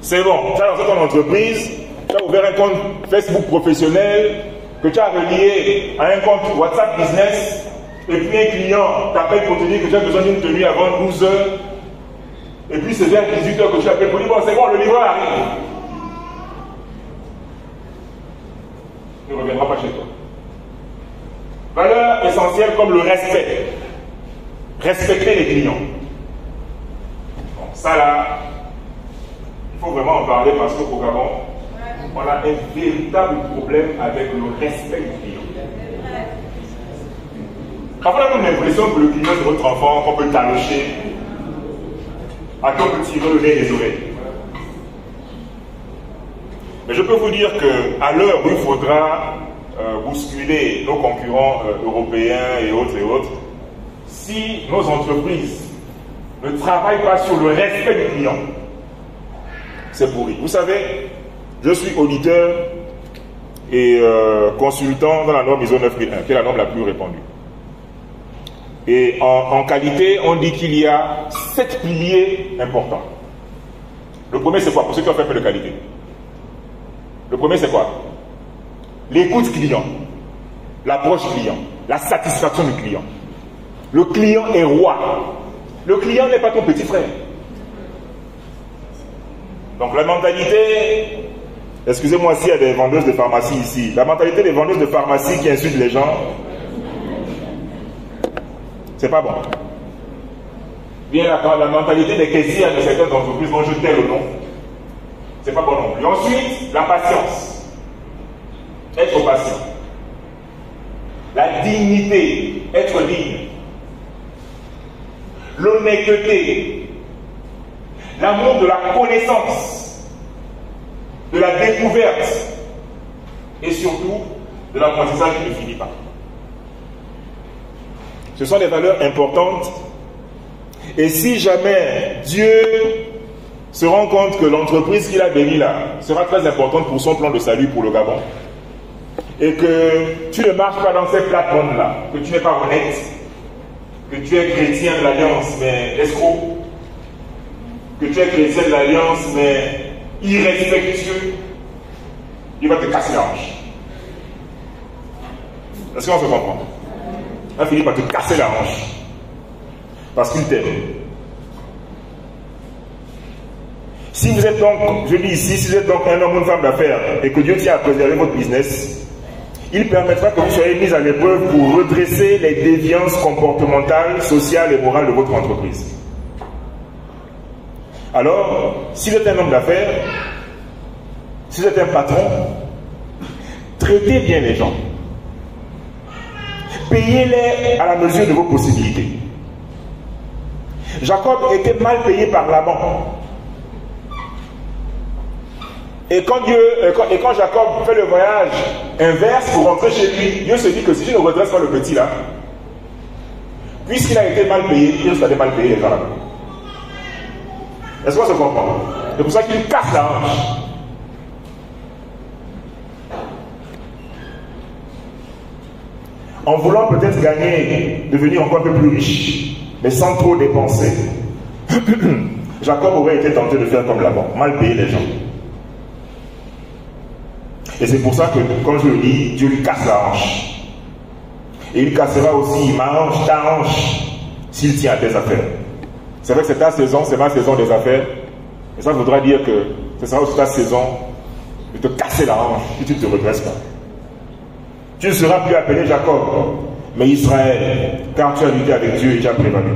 C'est bon, tu as lancé ton entreprise, tu as ouvert un compte Facebook professionnel, que tu as relié à un compte WhatsApp Business, et puis un client t'appelle pour te dire que tu as besoin d'une tenue avant 12 heures, et puis c'est vers 18 heures que tu appelles pour dire bon, c'est bon, le livreur arrive. Il ne reviendra pas chez toi. Valeurs essentielles comme le respect. Respecter les clients. Bon, ça là, il faut vraiment en parler parce qu'au Gabon, on a un véritable problème avec le respect du client. Parfois, on a l'impression que le client c'est notre enfant, qu'on peut talocher, à qui on peut tirer le nez des oreilles. Mais je peux vous dire qu'à l'heure où il faudra bousculer nos concurrents européens et autres, si nos entreprises ne travaillent pas sur le respect du client, c'est pourri. Vous savez, je suis auditeur et consultant dans la norme ISO 9001, qui est la norme la plus répandue. Et en qualité, on dit qu'il y a 7 piliers importants. Le premier, c'est quoi? Pour ceux qui ont fait un peu de qualité. Le premier, c'est quoi? L'écoute client, l'approche client, la satisfaction du client. Le client est roi. Le client n'est pas ton petit frère. Donc la mentalité, excusez-moi s'il y a des vendeuses de pharmacie ici, la mentalité des vendeuses de pharmacie qui insultent les gens, c'est pas bon. Bien la mentalité des caissières de certaines entreprises dont je tais le nom, c'est pas bon non plus. Ensuite, la patience. Être patient. La dignité, être digne. L'honnêteté. L'amour de la connaissance, de la découverte et surtout de l'apprentissage qui ne finit pas. Ce sont des valeurs importantes. Et si jamais Dieu se rend compte que l'entreprise qu'il a bénie là sera très importante pour son plan de salut pour le Gabon, et que tu ne marches pas dans ces plates-bandes-là, que tu n'es pas honnête, que tu es chrétien de l'Alliance mais escroc, que tu es chrétien de l'Alliance mais irrespectueux, il va te casser la hanche. Est-ce qu'on se comprend? Il va finir par te casser la hanche parce qu'il t'aime. Si vous êtes donc, je dis ici, si vous êtes donc un homme ou une femme d'affaires et que Dieu tient à préserver votre business, il permettra que vous soyez mis à l'épreuve pour redresser les déviances comportementales, sociales et morales de votre entreprise. Alors, si vous êtes un homme d'affaires, si vous êtes un patron, traitez bien les gens. Payez-les à la mesure de vos possibilités. Jacob était mal payé par Laban. Et quand Jacob fait le voyage inverse pour rentrer chez lui, Dieu se dit que si je ne redresse pas le petit là, puisqu'il a été mal payé, Dieu va mal payer les gens là. Est-ce qu'on se comprend? C'est pour ça qu'il casse la hanche. En voulant peut-être gagner, devenir encore un peu plus riche, mais sans trop dépenser, Jacob aurait été tenté de faire comme Laban, mal payer les gens. Et c'est pour ça que, comme je le dis, Dieu lui casse la hanche. Et il cassera aussi ma hanche, ta hanche, s'il tient à tes affaires. C'est vrai que c'est ta saison, c'est ma saison des affaires. Et ça voudra dire que ce sera aussi ta saison de te casser la hanche si tu ne te redresses pas. Tu ne seras plus appelé Jacob, mais Israël, car tu as lutté avec Dieu et tu as prévalu.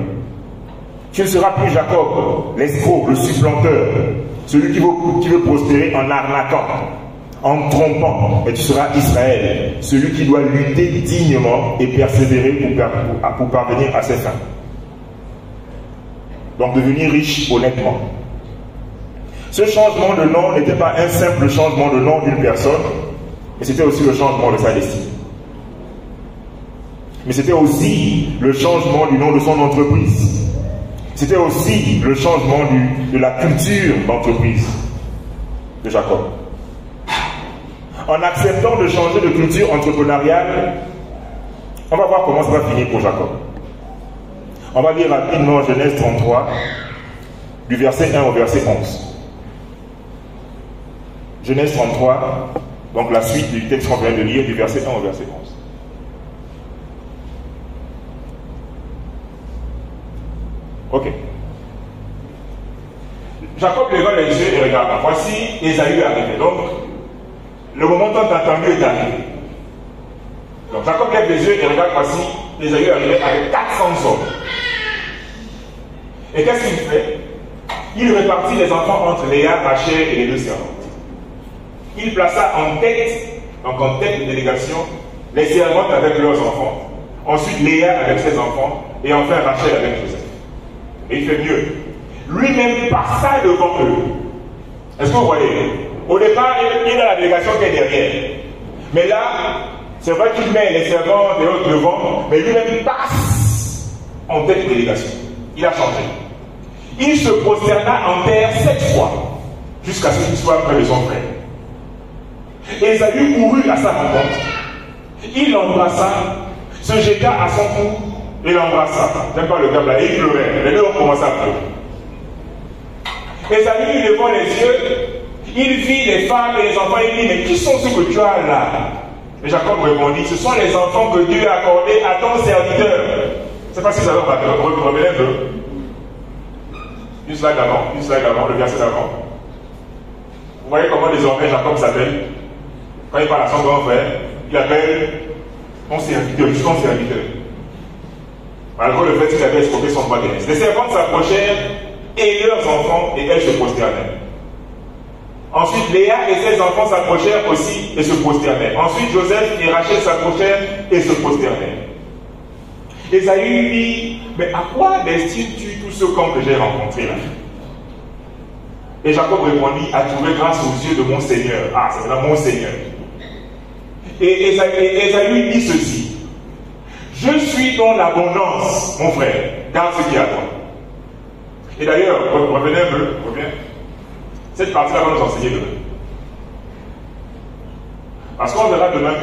Tu ne seras plus Jacob, l'escroc, le supplanteur, celui qui veut prospérer en arnaquant, en trompant, mais tu seras Israël, celui qui doit lutter dignement et persévérer pour parvenir à ses fins. Donc devenir riche honnêtement. Ce changement de nom n'était pas un simple changement de nom d'une personne, mais c'était aussi le changement de sa destinée. Mais c'était aussi le changement du nom de son entreprise. C'était aussi le changement de la culture d'entreprise de Jacob. En acceptant de changer de culture entrepreneuriale, on va voir comment ça va finir pour Jacob. On va lire rapidement Genèse 33, du verset 1 au verset 11. Genèse 33, donc la suite du texte qu'on vient de lire, du verset 1 au verset 11. Ok. Jacob leva les yeux et regarda. Voici Ésaü arrivé. Donc, le moment tant attendu est arrivé. Donc, Jacob lève les yeux et regarde. Voici Ésaü arrivé avec 400 hommes. Et qu'est-ce qu'il fait? Il répartit les enfants entre Léa, Rachel et les deux servantes. Il plaça en tête, donc en tête de délégation, les servantes avec leurs enfants. Ensuite, Léa avec ses enfants. Et enfin, Rachel avec Joseph. Et il fait mieux. Lui-même passa devant eux. Est-ce que vous voyez? Au départ, il a la délégation qui est derrière. Mais là, c'est vrai qu'il met les servantes et autres devant, mais lui-même passe en tête de délégation. Il a changé. Il se prosterna en terre 7 fois, jusqu'à ce qu'il soit près de son frère. Ésaü courut à sa rencontre. Il l'embrassa, se jeta à son cou et l'embrassa. J'aime pas le terme là, et il pleurait. Les deux ont commencé à pleurer. Esaü lui levant les yeux, il vit les femmes et les enfants, il dit, mais qui sont ceux que tu as là? Et Jacob répondit, ce sont les enfants que Dieu a accordés à ton serviteur. Je ne sais pas si vous avez remarqué un peu. Une slide avant, le verset d'avant. Vous voyez comment désormais Jacob s'appelle? Quand il parle à son grand frère, il appelle mon serviteur, juste mon serviteur. Malgré le fait qu'il avait escroqué son droit d'aînesse. Les servantes s'approchèrent et leurs enfants, et elles se prosternèrent. Ensuite, Léa et ses enfants s'approchèrent aussi et se prosternèrent. Ensuite, Joseph et Rachel s'approchèrent et se prosternèrent. Esaü lui dit, mais à quoi destines-tu tout ce camp que j'ai rencontré là? Et Jacob répondit, à trouver grâce aux yeux de mon Seigneur. Ah, c'est là mon Seigneur. Et Esaü dit ceci, je suis dans l'abondance, mon frère, garde ce qui est à toi. Et d'ailleurs, revenez un peu, reviens. Cette partie-là va nous enseigner demain. Parce qu'on verra demain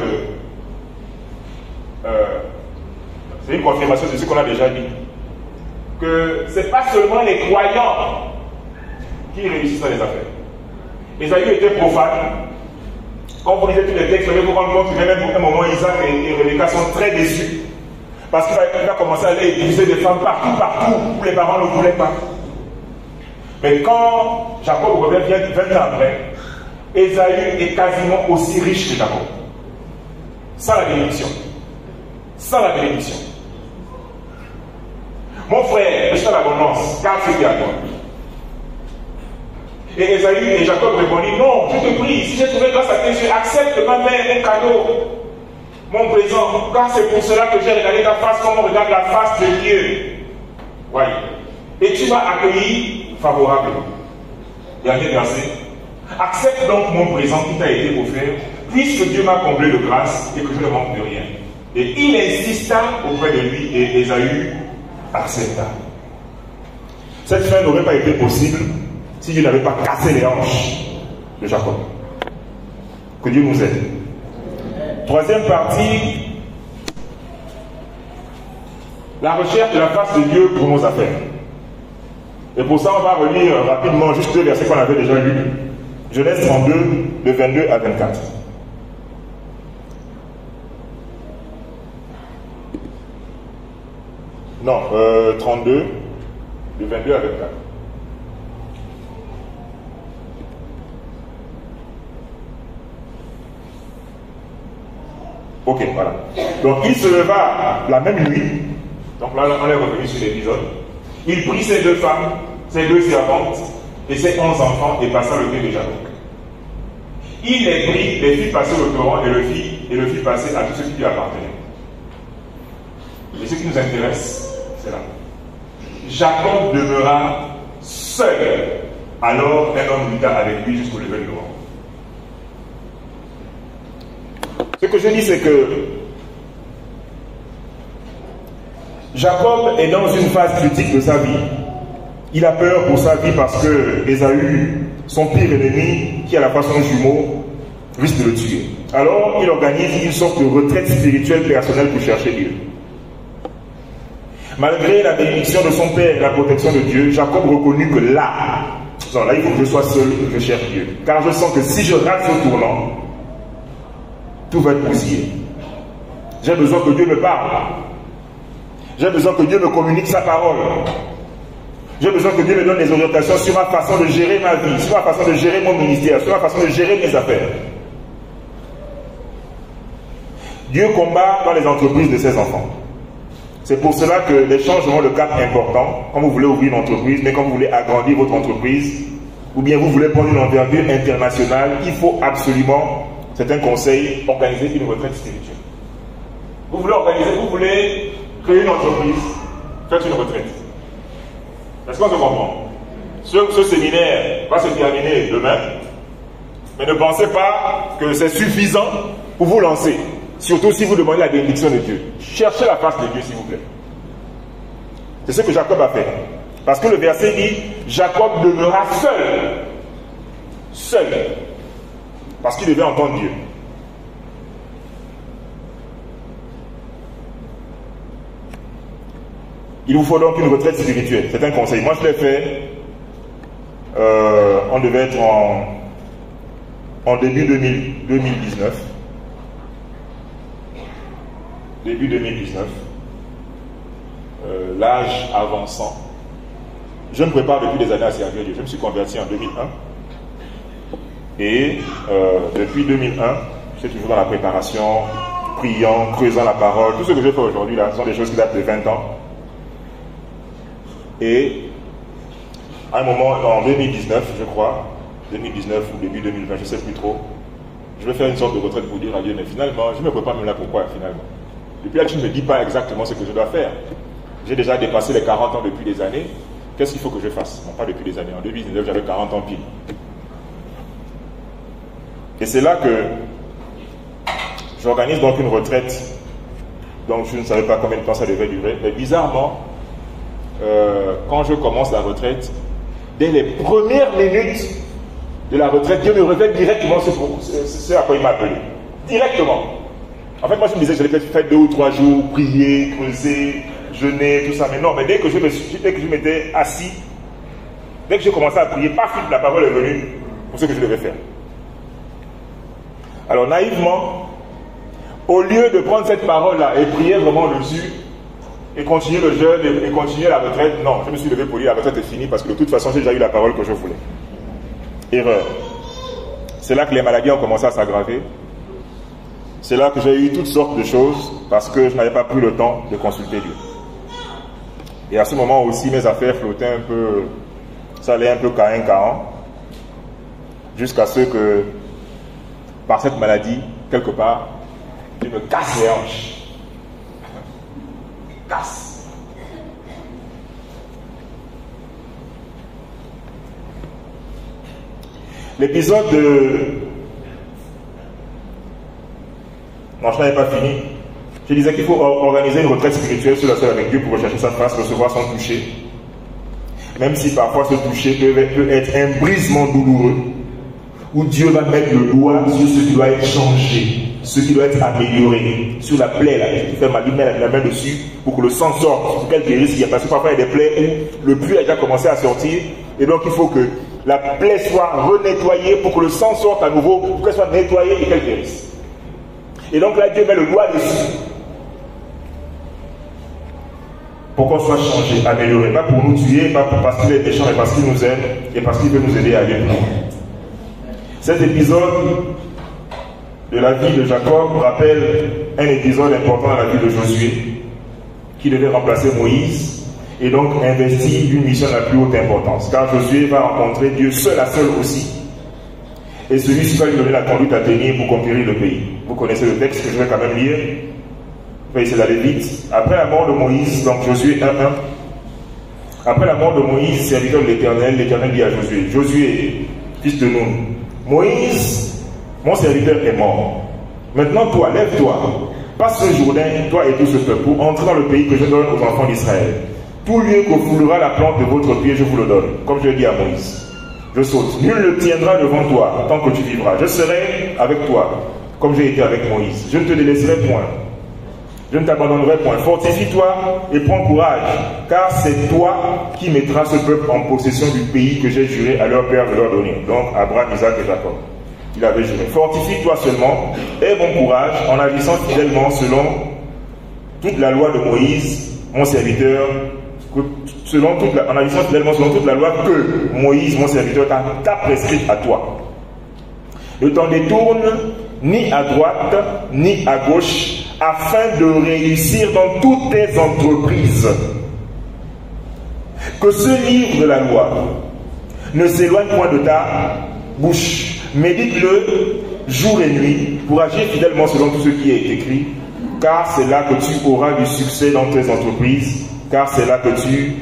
que c'est une confirmation de ce qu'on a déjà dit. Que ce n'est pas seulement les croyants qui réussissent dans les affaires. Esaü était profane. Quand vous lisez tous les textes, vous allez vous rendre compte que même à un moment, Isaac et Rebecca sont très déçus. Parce qu'il va commencer à aller épouser des femmes partout, où les parents ne voulaient pas. Mais quand Jacob revient 20 ans après, Esaü est quasiment aussi riche que Jacob. Sans la bénédiction. Sans la bénédiction. Mon frère, je suis dans l'abondance, car c'est à toi. Et Esaü et Jacob répondit, non, je te prie, si j'ai trouvé grâce à tes yeux, accepte ma mère, mon cadeau, mon présent, car c'est pour cela que j'ai regardé ta face comme on regarde la face de Dieu. Voyez. Et tu m'as accueilli favorablement. Dernier verset. Accepte donc mon présent qui t'a été offert, puisque Dieu m'a comblé de grâce et que je ne manque de rien. Et il insista auprès de lui et Esaü accepta. Cette fin n'aurait pas été possible si Dieu n'avait pas cassé les hanches de Jacob. Que Dieu nous aide. Troisième partie, la recherche de la face de Dieu pour nos affaires. Et pour ça, on va relire rapidement juste deux versets qu'on avait déjà lus. Genèse 32, de 22 à 24. Non, 32, de 22 à 24. Ok, voilà. Donc il se leva la même nuit. Donc là, on est revenu sur l'épisode. Il prit ses deux femmes, ses deux servantes et ses 11 enfants et passa le pays de Jacob. Il les prit, les fit passer le torrent et le fit passer à tous ceux qui lui appartenaient. Et ce qui nous intéresse, c'est là. Jacob demeura seul. Alors un homme lutta avec lui jusqu'au lever de l'aurore. Ce que je dis, c'est que Jacob est dans une phase critique de sa vie. Il a peur pour sa vie parce que Esaü, son pire ennemi, qui à la façon jumeau, risque de le tuer. Alors, il organise une sorte de retraite spirituelle personnelle pour chercher Dieu. Malgré la bénédiction de son père et la protection de Dieu, Jacob reconnut que là, il faut que je sois seul et que je cherche Dieu. Car je sens que si je rate ce tournant, tout va être bousillé. J'ai besoin que Dieu me parle. J'ai besoin que Dieu me communique sa parole. J'ai besoin que Dieu me donne des orientations sur ma façon de gérer ma vie, sur ma façon de gérer mon ministère, sur ma façon de gérer mes affaires. Dieu combat dans les entreprises de ses enfants. C'est pour cela que les changements de cap importants, quand vous voulez ouvrir une entreprise, mais quand vous voulez agrandir votre entreprise, ou bien vous voulez prendre une envergure internationale, il faut absolument, c'est un conseil, organiser une retraite spirituelle. Vous voulez organiser, vous voulez créer une entreprise, faites une retraite. Est-ce qu'on se comprend? Ce séminaire va se terminer demain, mais ne pensez pas que c'est suffisant pour vous lancer. Surtout si vous demandez la bénédiction de Dieu. Cherchez la face de Dieu, s'il vous plaît. C'est ce que Jacob a fait. Parce que le verset dit, Jacob demeura seul. Seul. Parce qu'il devait entendre Dieu. Il vous faut donc une retraite spirituelle. C'est un conseil. Moi, je l'ai fait. On devait être en début 2019. Début 2019. L'âge avançant. Je me prépare depuis des années à servir Dieu. Je me suis converti en 2001. Et depuis 2001, je suis toujours dans la préparation, priant, creusant la parole. Tout ce que je fais aujourd'hui, là, sont des choses qui datent de 20 ans. Et à un moment, en 2019, je crois, 2019 ou début 2020, je ne sais plus trop, je vais faire une sorte de retraite pour dire à Dieu, mais finalement, je ne me prépare même là pourquoi, finalement. Depuis là, tu ne me dis pas exactement ce que je dois faire. J'ai déjà dépassé les 40 ans depuis des années. Qu'est-ce qu'il faut que je fasse? Non, pas depuis des années. En 2019, j'avais 40 ans pile. Et c'est là que j'organise donc une retraite. Donc je ne savais pas combien de temps ça devait durer. Mais bizarrement, quand je commence la retraite, dès les premières minutes de la retraite, Dieu me révèle directement ce à quoi il m'a appelé. Directement. En fait, moi je me disais que j'allais peut-être faire 2 ou 3 jours, prier, creuser, jeûner, tout ça. Mais non, mais dès que je m'étais assis, dès que j'ai commencé à prier, paf, la parole est venue pour ce que je devais faire. Alors naïvement, au lieu de prendre cette parole-là et prier vraiment dessus, et continuer le jeûne et continuer la retraite, non, je me suis levé pour dire la retraite est finie parce que de toute façon j'ai déjà eu la parole que je voulais. Erreur. C'est là que les maladies ont commencé à s'aggraver. C'est là que j'ai eu toutes sortes de choses parce que je n'avais pas pris le temps de consulter Dieu. Et à ce moment aussi, mes affaires flottaient un peu, ça allait un peu caïn-caïn, jusqu'à ce que, par cette maladie, quelque part, je me casse les hanches. Casse. L'épisode de... Non, je n'avais pas fini. Je disais qu'il faut organiser une retraite spirituelle sur la scène avec Dieu pour rechercher sa face, recevoir son toucher. Même si parfois ce toucher peut être un brisement douloureux, où Dieu va mettre le doigt sur ce qui doit être changé, ce qui doit être amélioré, sur la plaie là, qui fait mal, il met la main dessus pour que le sang sorte, pour qu'elle guérisse. Parce que parfois il y a des plaies où le puits a déjà commencé à sortir, et donc il faut que la plaie soit renettoyée pour que le sang sorte à nouveau, pour qu'elle soit nettoyée et qu'elle guérisse. Et donc là, Dieu met le doigt dessus. Pour qu'on soit changé, amélioré. Pas pour nous tuer, pas parce qu'il est méchant, mais parce qu'il nous aime et parce qu'il veut nous aider à aller plus loin. Cet épisode de la vie de Jacob rappelle un épisode important dans la vie de Josué, qui devait remplacer Moïse et donc investir d'une mission de la plus haute importance. Car Josué va rencontrer Dieu seul à seul aussi. Et celui-ci va lui donner la conduite à tenir pour conquérir le pays. Vous connaissez le texte que je vais quand même lire. Je vais essayer d'aller vite. Après la mort de Moïse, donc Josué 1:1. Après la mort de Moïse, serviteur de l'Éternel, l'Éternel dit à Josué, Josué, fils de Nun, Moïse, mon serviteur est mort. Maintenant toi, lève-toi, passe le Jourdain, toi et tout ce peuple, pour entrer dans le pays que je donne aux enfants d'Israël. Tout lieu que foulera la plante de votre pied, je vous le donne, comme je l'ai dit à Moïse. Je saute. Nul ne tiendra devant toi tant que tu vivras. Je serai avec toi, comme j'ai été avec Moïse. Je ne te délaisserai point. Je ne t'abandonnerai point. Fortifie-toi et prends courage, car c'est toi qui mettras ce peuple en possession du pays que j'ai juré à leur père de leur donner. Donc Abraham, Isaac et Jacob. Il avait juré. Fortifie-toi seulement et bon courage en agissant fidèlement selon toute la loi de Moïse, mon serviteur, en agissant fidèlement selon toute la loi que Moïse, mon serviteur, t'a prescrite à toi. Ne t'en détourne ni à droite ni à gauche, afin de réussir dans toutes tes entreprises. Que ce livre de la loi ne s'éloigne point de ta bouche. Médite-le jour et nuit pour agir fidèlement selon tout ce qui est écrit, car c'est là que tu auras du succès dans tes entreprises, car c'est là que tu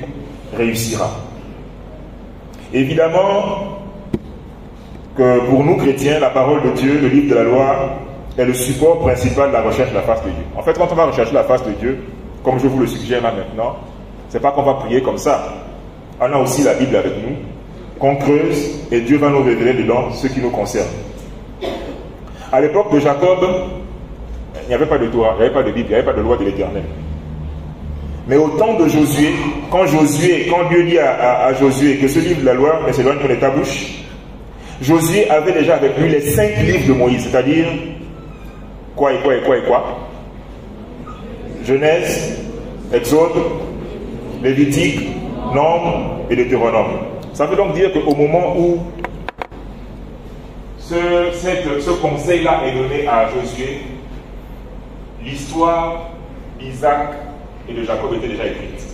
réussiras. Évidemment que pour nous chrétiens, la parole de Dieu, le livre de la loi, est le support principal de la recherche de la face de Dieu. En fait, quand on va rechercher la face de Dieu, comme je vous le suggère là maintenant, c'est pas qu'on va prier comme ça. On a aussi la Bible avec nous, qu'on creuse, et Dieu va nous révéler dedans ce qui nous concerne. À l'époque de Jacob, il n'y avait pas de Torah, il n'y avait pas de Bible, il n'y avait pas de loi de l'Éternel. Mais au temps de Josué, quand Dieu dit à Josué que ce livre de la loi ne s'éloigne pas de ta bouche, Josué avait déjà avec lui les 5 livres de Moïse, c'est-à-dire quoi. Genèse, Exode, Lévitique, Nombre et Deutéronome. Ça veut donc dire qu'au moment où ce conseil-là est donné à Josué, l'histoire d'Isaac et de Jacob était déjà écrite.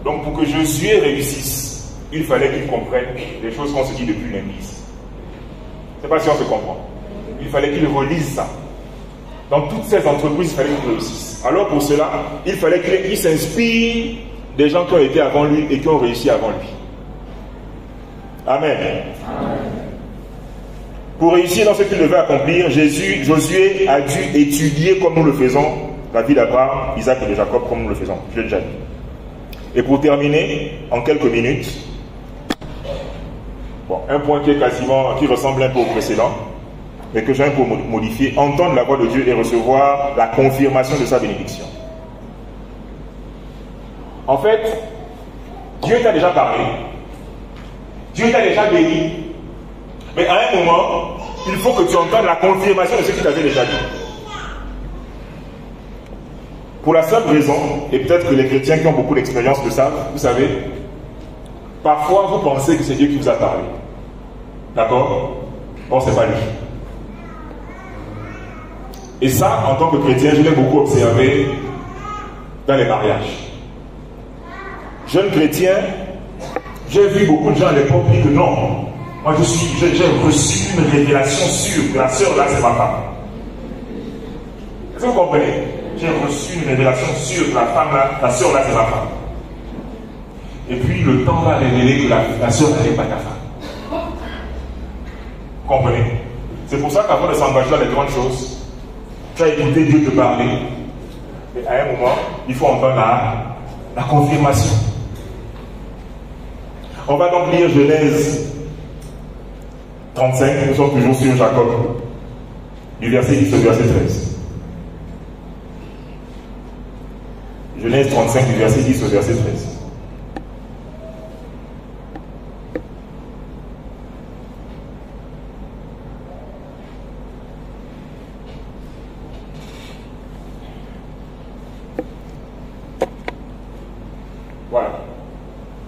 Donc pour que Josué réussisse, il fallait qu'il comprenne les choses qu'on se dit depuis l'indice. Je ne sais pas si on se comprend. Il fallait qu'il relise ça. Dans toutes ces entreprises, il fallait qu'il réussisse. Alors pour cela, il fallait qu'il s'inspire des gens qui ont été avant lui et qui ont réussi avant lui. Amen. Amen. Pour réussir dans ce qu'il devait accomplir, Josué a dû étudier comme nous le faisons la vie d'Abraham, Isaac et de Jacob comme nous le faisons. Je l'ai déjà dit. Et pour terminer, en quelques minutes, un point qui ressemble un peu au précédent, mais que j'ai un peu modifié, entendre la voix de Dieu et recevoir la confirmation de sa bénédiction. En fait, Dieu t'a déjà parlé, Dieu t'a déjà béni, mais à un moment, il faut que tu entendes la confirmation de ce qu'il t'avait déjà dit. Pour la simple raison, et peut-être que les chrétiens qui ont beaucoup d'expérience le savent, vous savez, parfois vous pensez que c'est Dieu qui vous a parlé. D'accord? Bon, c'est pas lui. Et ça, en tant que chrétien, je l'ai beaucoup observé dans les mariages. Jeune chrétien, j'ai vu beaucoup de gens à l'époque dire que non, moi j'ai reçu une révélation sûre que la sœur là c'est ma femme. Est-ce que vous comprenez? J'ai reçu une révélation sûre que la femme là, la sœur là c'est ma femme. Et puis le temps va révéler que la sœur n'est pas ta femme. Vous comprenez? C'est pour ça qu'avant de s'engager dans les grandes choses, tu as écouté Dieu te parler. Et à un moment, il faut entendre la confirmation. On va donc lire Genèse 35, nous sommes toujours sur Jacob, du verset 10 au verset 13. Genèse 35, du verset 10 au verset 13. Voilà.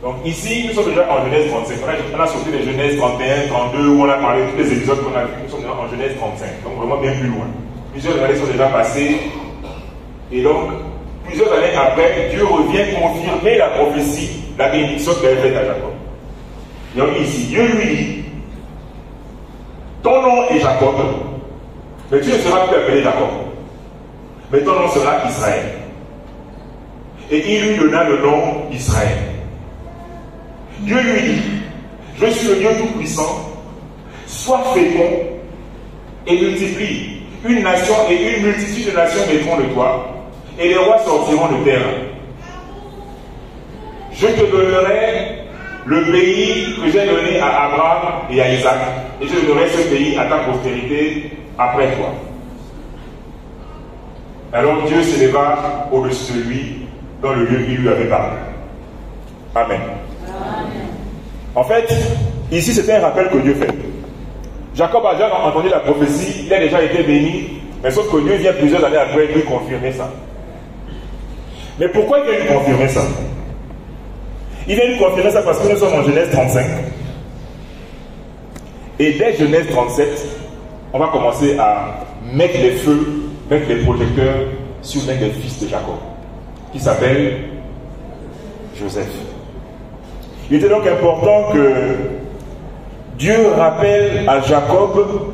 Donc ici, nous sommes déjà en Genèse 35. On a sauté les Genèse 31, 32, où on a parlé de tous les épisodes qu'on a vus. Nous sommes déjà en Genèse 35. Donc vraiment bien plus loin. Plusieurs années sont déjà passées. Et donc, plusieurs années après, Dieu revient confirmer la prophétie, la bénédiction qu'il avait faite à Jacob. Donc ici, Dieu lui dit, ton nom est Jacob, mais tu ne seras plus appelé Jacob. Mais ton nom sera Israël. Et il lui donna le nom d'Israël. Dieu lui dit, je suis le Dieu Tout-Puissant, sois fécond et multiplie. Une nation et une multitude de nations naîtront de toi, et les rois sortiront de terre. Je te donnerai le pays que j'ai donné à Abraham et à Isaac, et je donnerai ce pays à ta postérité après toi. Alors Dieu s'éleva au-dessus de lui dans le lieu qu'il lui avait parlé. Amen. En fait, ici c'était un rappel que Dieu fait. Jacob a déjà entendu la prophétie, il a déjà été béni, mais sauf que Dieu vient plusieurs années après lui confirmer ça. Mais pourquoi il vient lui confirmer ça? Il vient lui confirmer ça parce que nous sommes en Genèse 35. Et dès Genèse 37, on va commencer à mettre les feux, mettre les projecteurs sur l'un des fils de Jacob, qui s'appelle Joseph. Il était donc important que Dieu rappelle à Jacob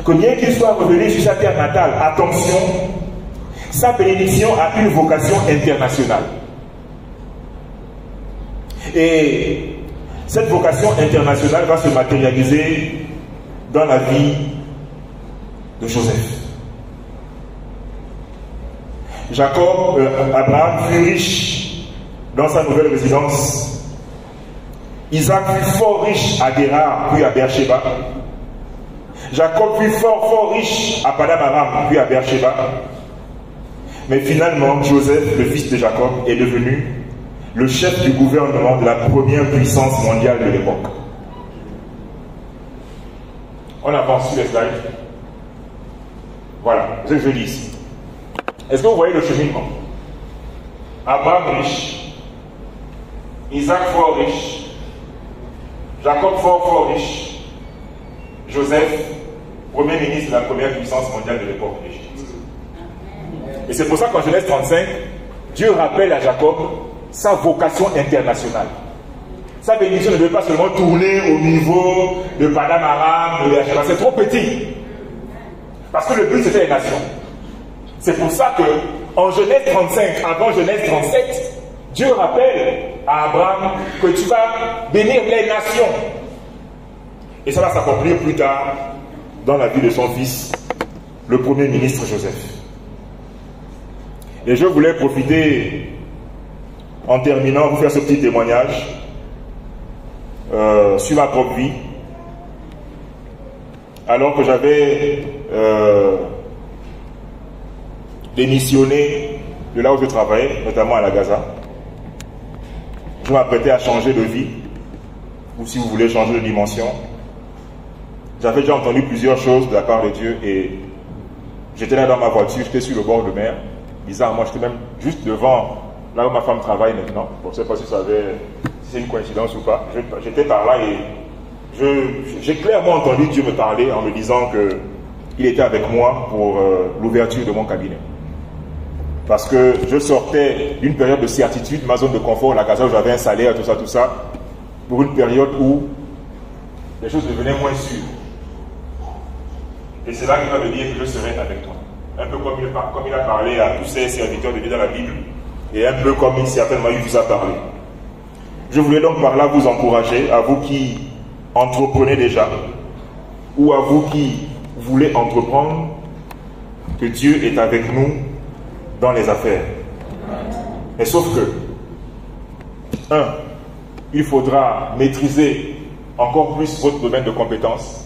que bien qu'il soit revenu sur sa terre natale, attention, sa bénédiction a une vocation internationale. Et cette vocation internationale va se matérialiser dans la vie de Joseph. Abraham fut riche dans sa nouvelle résidence. Isaac fut fort riche à Guérar, puis à Beersheba. Jacob fut fort riche à Paddan Aram, puis à Beersheba. Mais finalement, Joseph, le fils de Jacob, est devenu le chef du gouvernement de la première puissance mondiale de l'époque. On avance sur les slides. Voilà, c'est ce que je lis ici. Est-ce que vous voyez le cheminement? Abraham riche, Isaac fort riche, Jacob fort riche, Joseph, premier ministre de la première puissance mondiale de l'époque d'Égypte. Et c'est pour ça qu'en Genèse 35, Dieu rappelle à Jacob sa vocation internationale. Sa bénédiction ne devait pas seulement tourner au niveau de Padam Aram, de Beersheba. C'est trop petit. Parce que le but c'était les nations. C'est pour ça que en Genèse 35, avant Genèse 37, Dieu rappelle à Abraham que tu vas bénir les nations. Et ça va s'accomplir plus tard dans la vie de son fils, le premier ministre Joseph. Et je voulais profiter, en terminant, vous faire ce petit témoignage sur ma propre vie. Alors que j'avais démissionné de là où je travaillais, notamment à la Gaza, je m'apprêtais à changer de vie, ou si vous voulez changer de dimension. J'avais déjà entendu plusieurs choses de la part de Dieu et j'étais là dans ma voiture, j'étais sur le bord de mer. Bizarrement, j'étais même juste devant là où ma femme travaille maintenant. Bon, je ne sais pas si c'est une coïncidence ou pas. J'étais par là et j'ai clairement entendu Dieu me parler en me disant qu'il était avec moi pour l'ouverture de mon cabinet. Parce que je sortais d'une période de certitude, ma zone de confort, la Gaza où j'avais un salaire, tout ça, pour une période où les choses devenaient moins sûres. Et c'est là qu'il va me dire que je serai avec toi. Un peu comme il a parlé à tous ces serviteurs de Dieu dans la Bible, et un peu comme certainement il vous a parlé. Je voulais donc par là vous encourager, à vous qui entreprenez déjà, ou à vous qui voulez entreprendre, que Dieu est avec nous dans les affaires. Mais sauf que, 1, il faudra maîtriser encore plus votre domaine de compétences.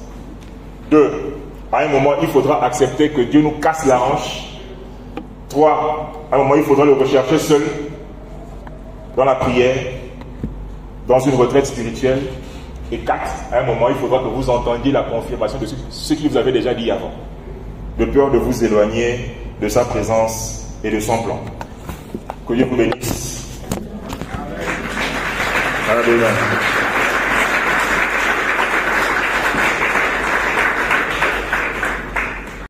2, à un moment, il faudra accepter que Dieu nous casse la hanche. 3, à un moment, il faudra le rechercher seul, dans la prière, dans une retraite spirituelle. Et 4, à un moment, il faudra que vous entendiez la confirmation de ce qu'il vous avait déjà dit avant, de peur de vous éloigner de sa présence et de son plan. Que Dieu vous bénisse. Amen.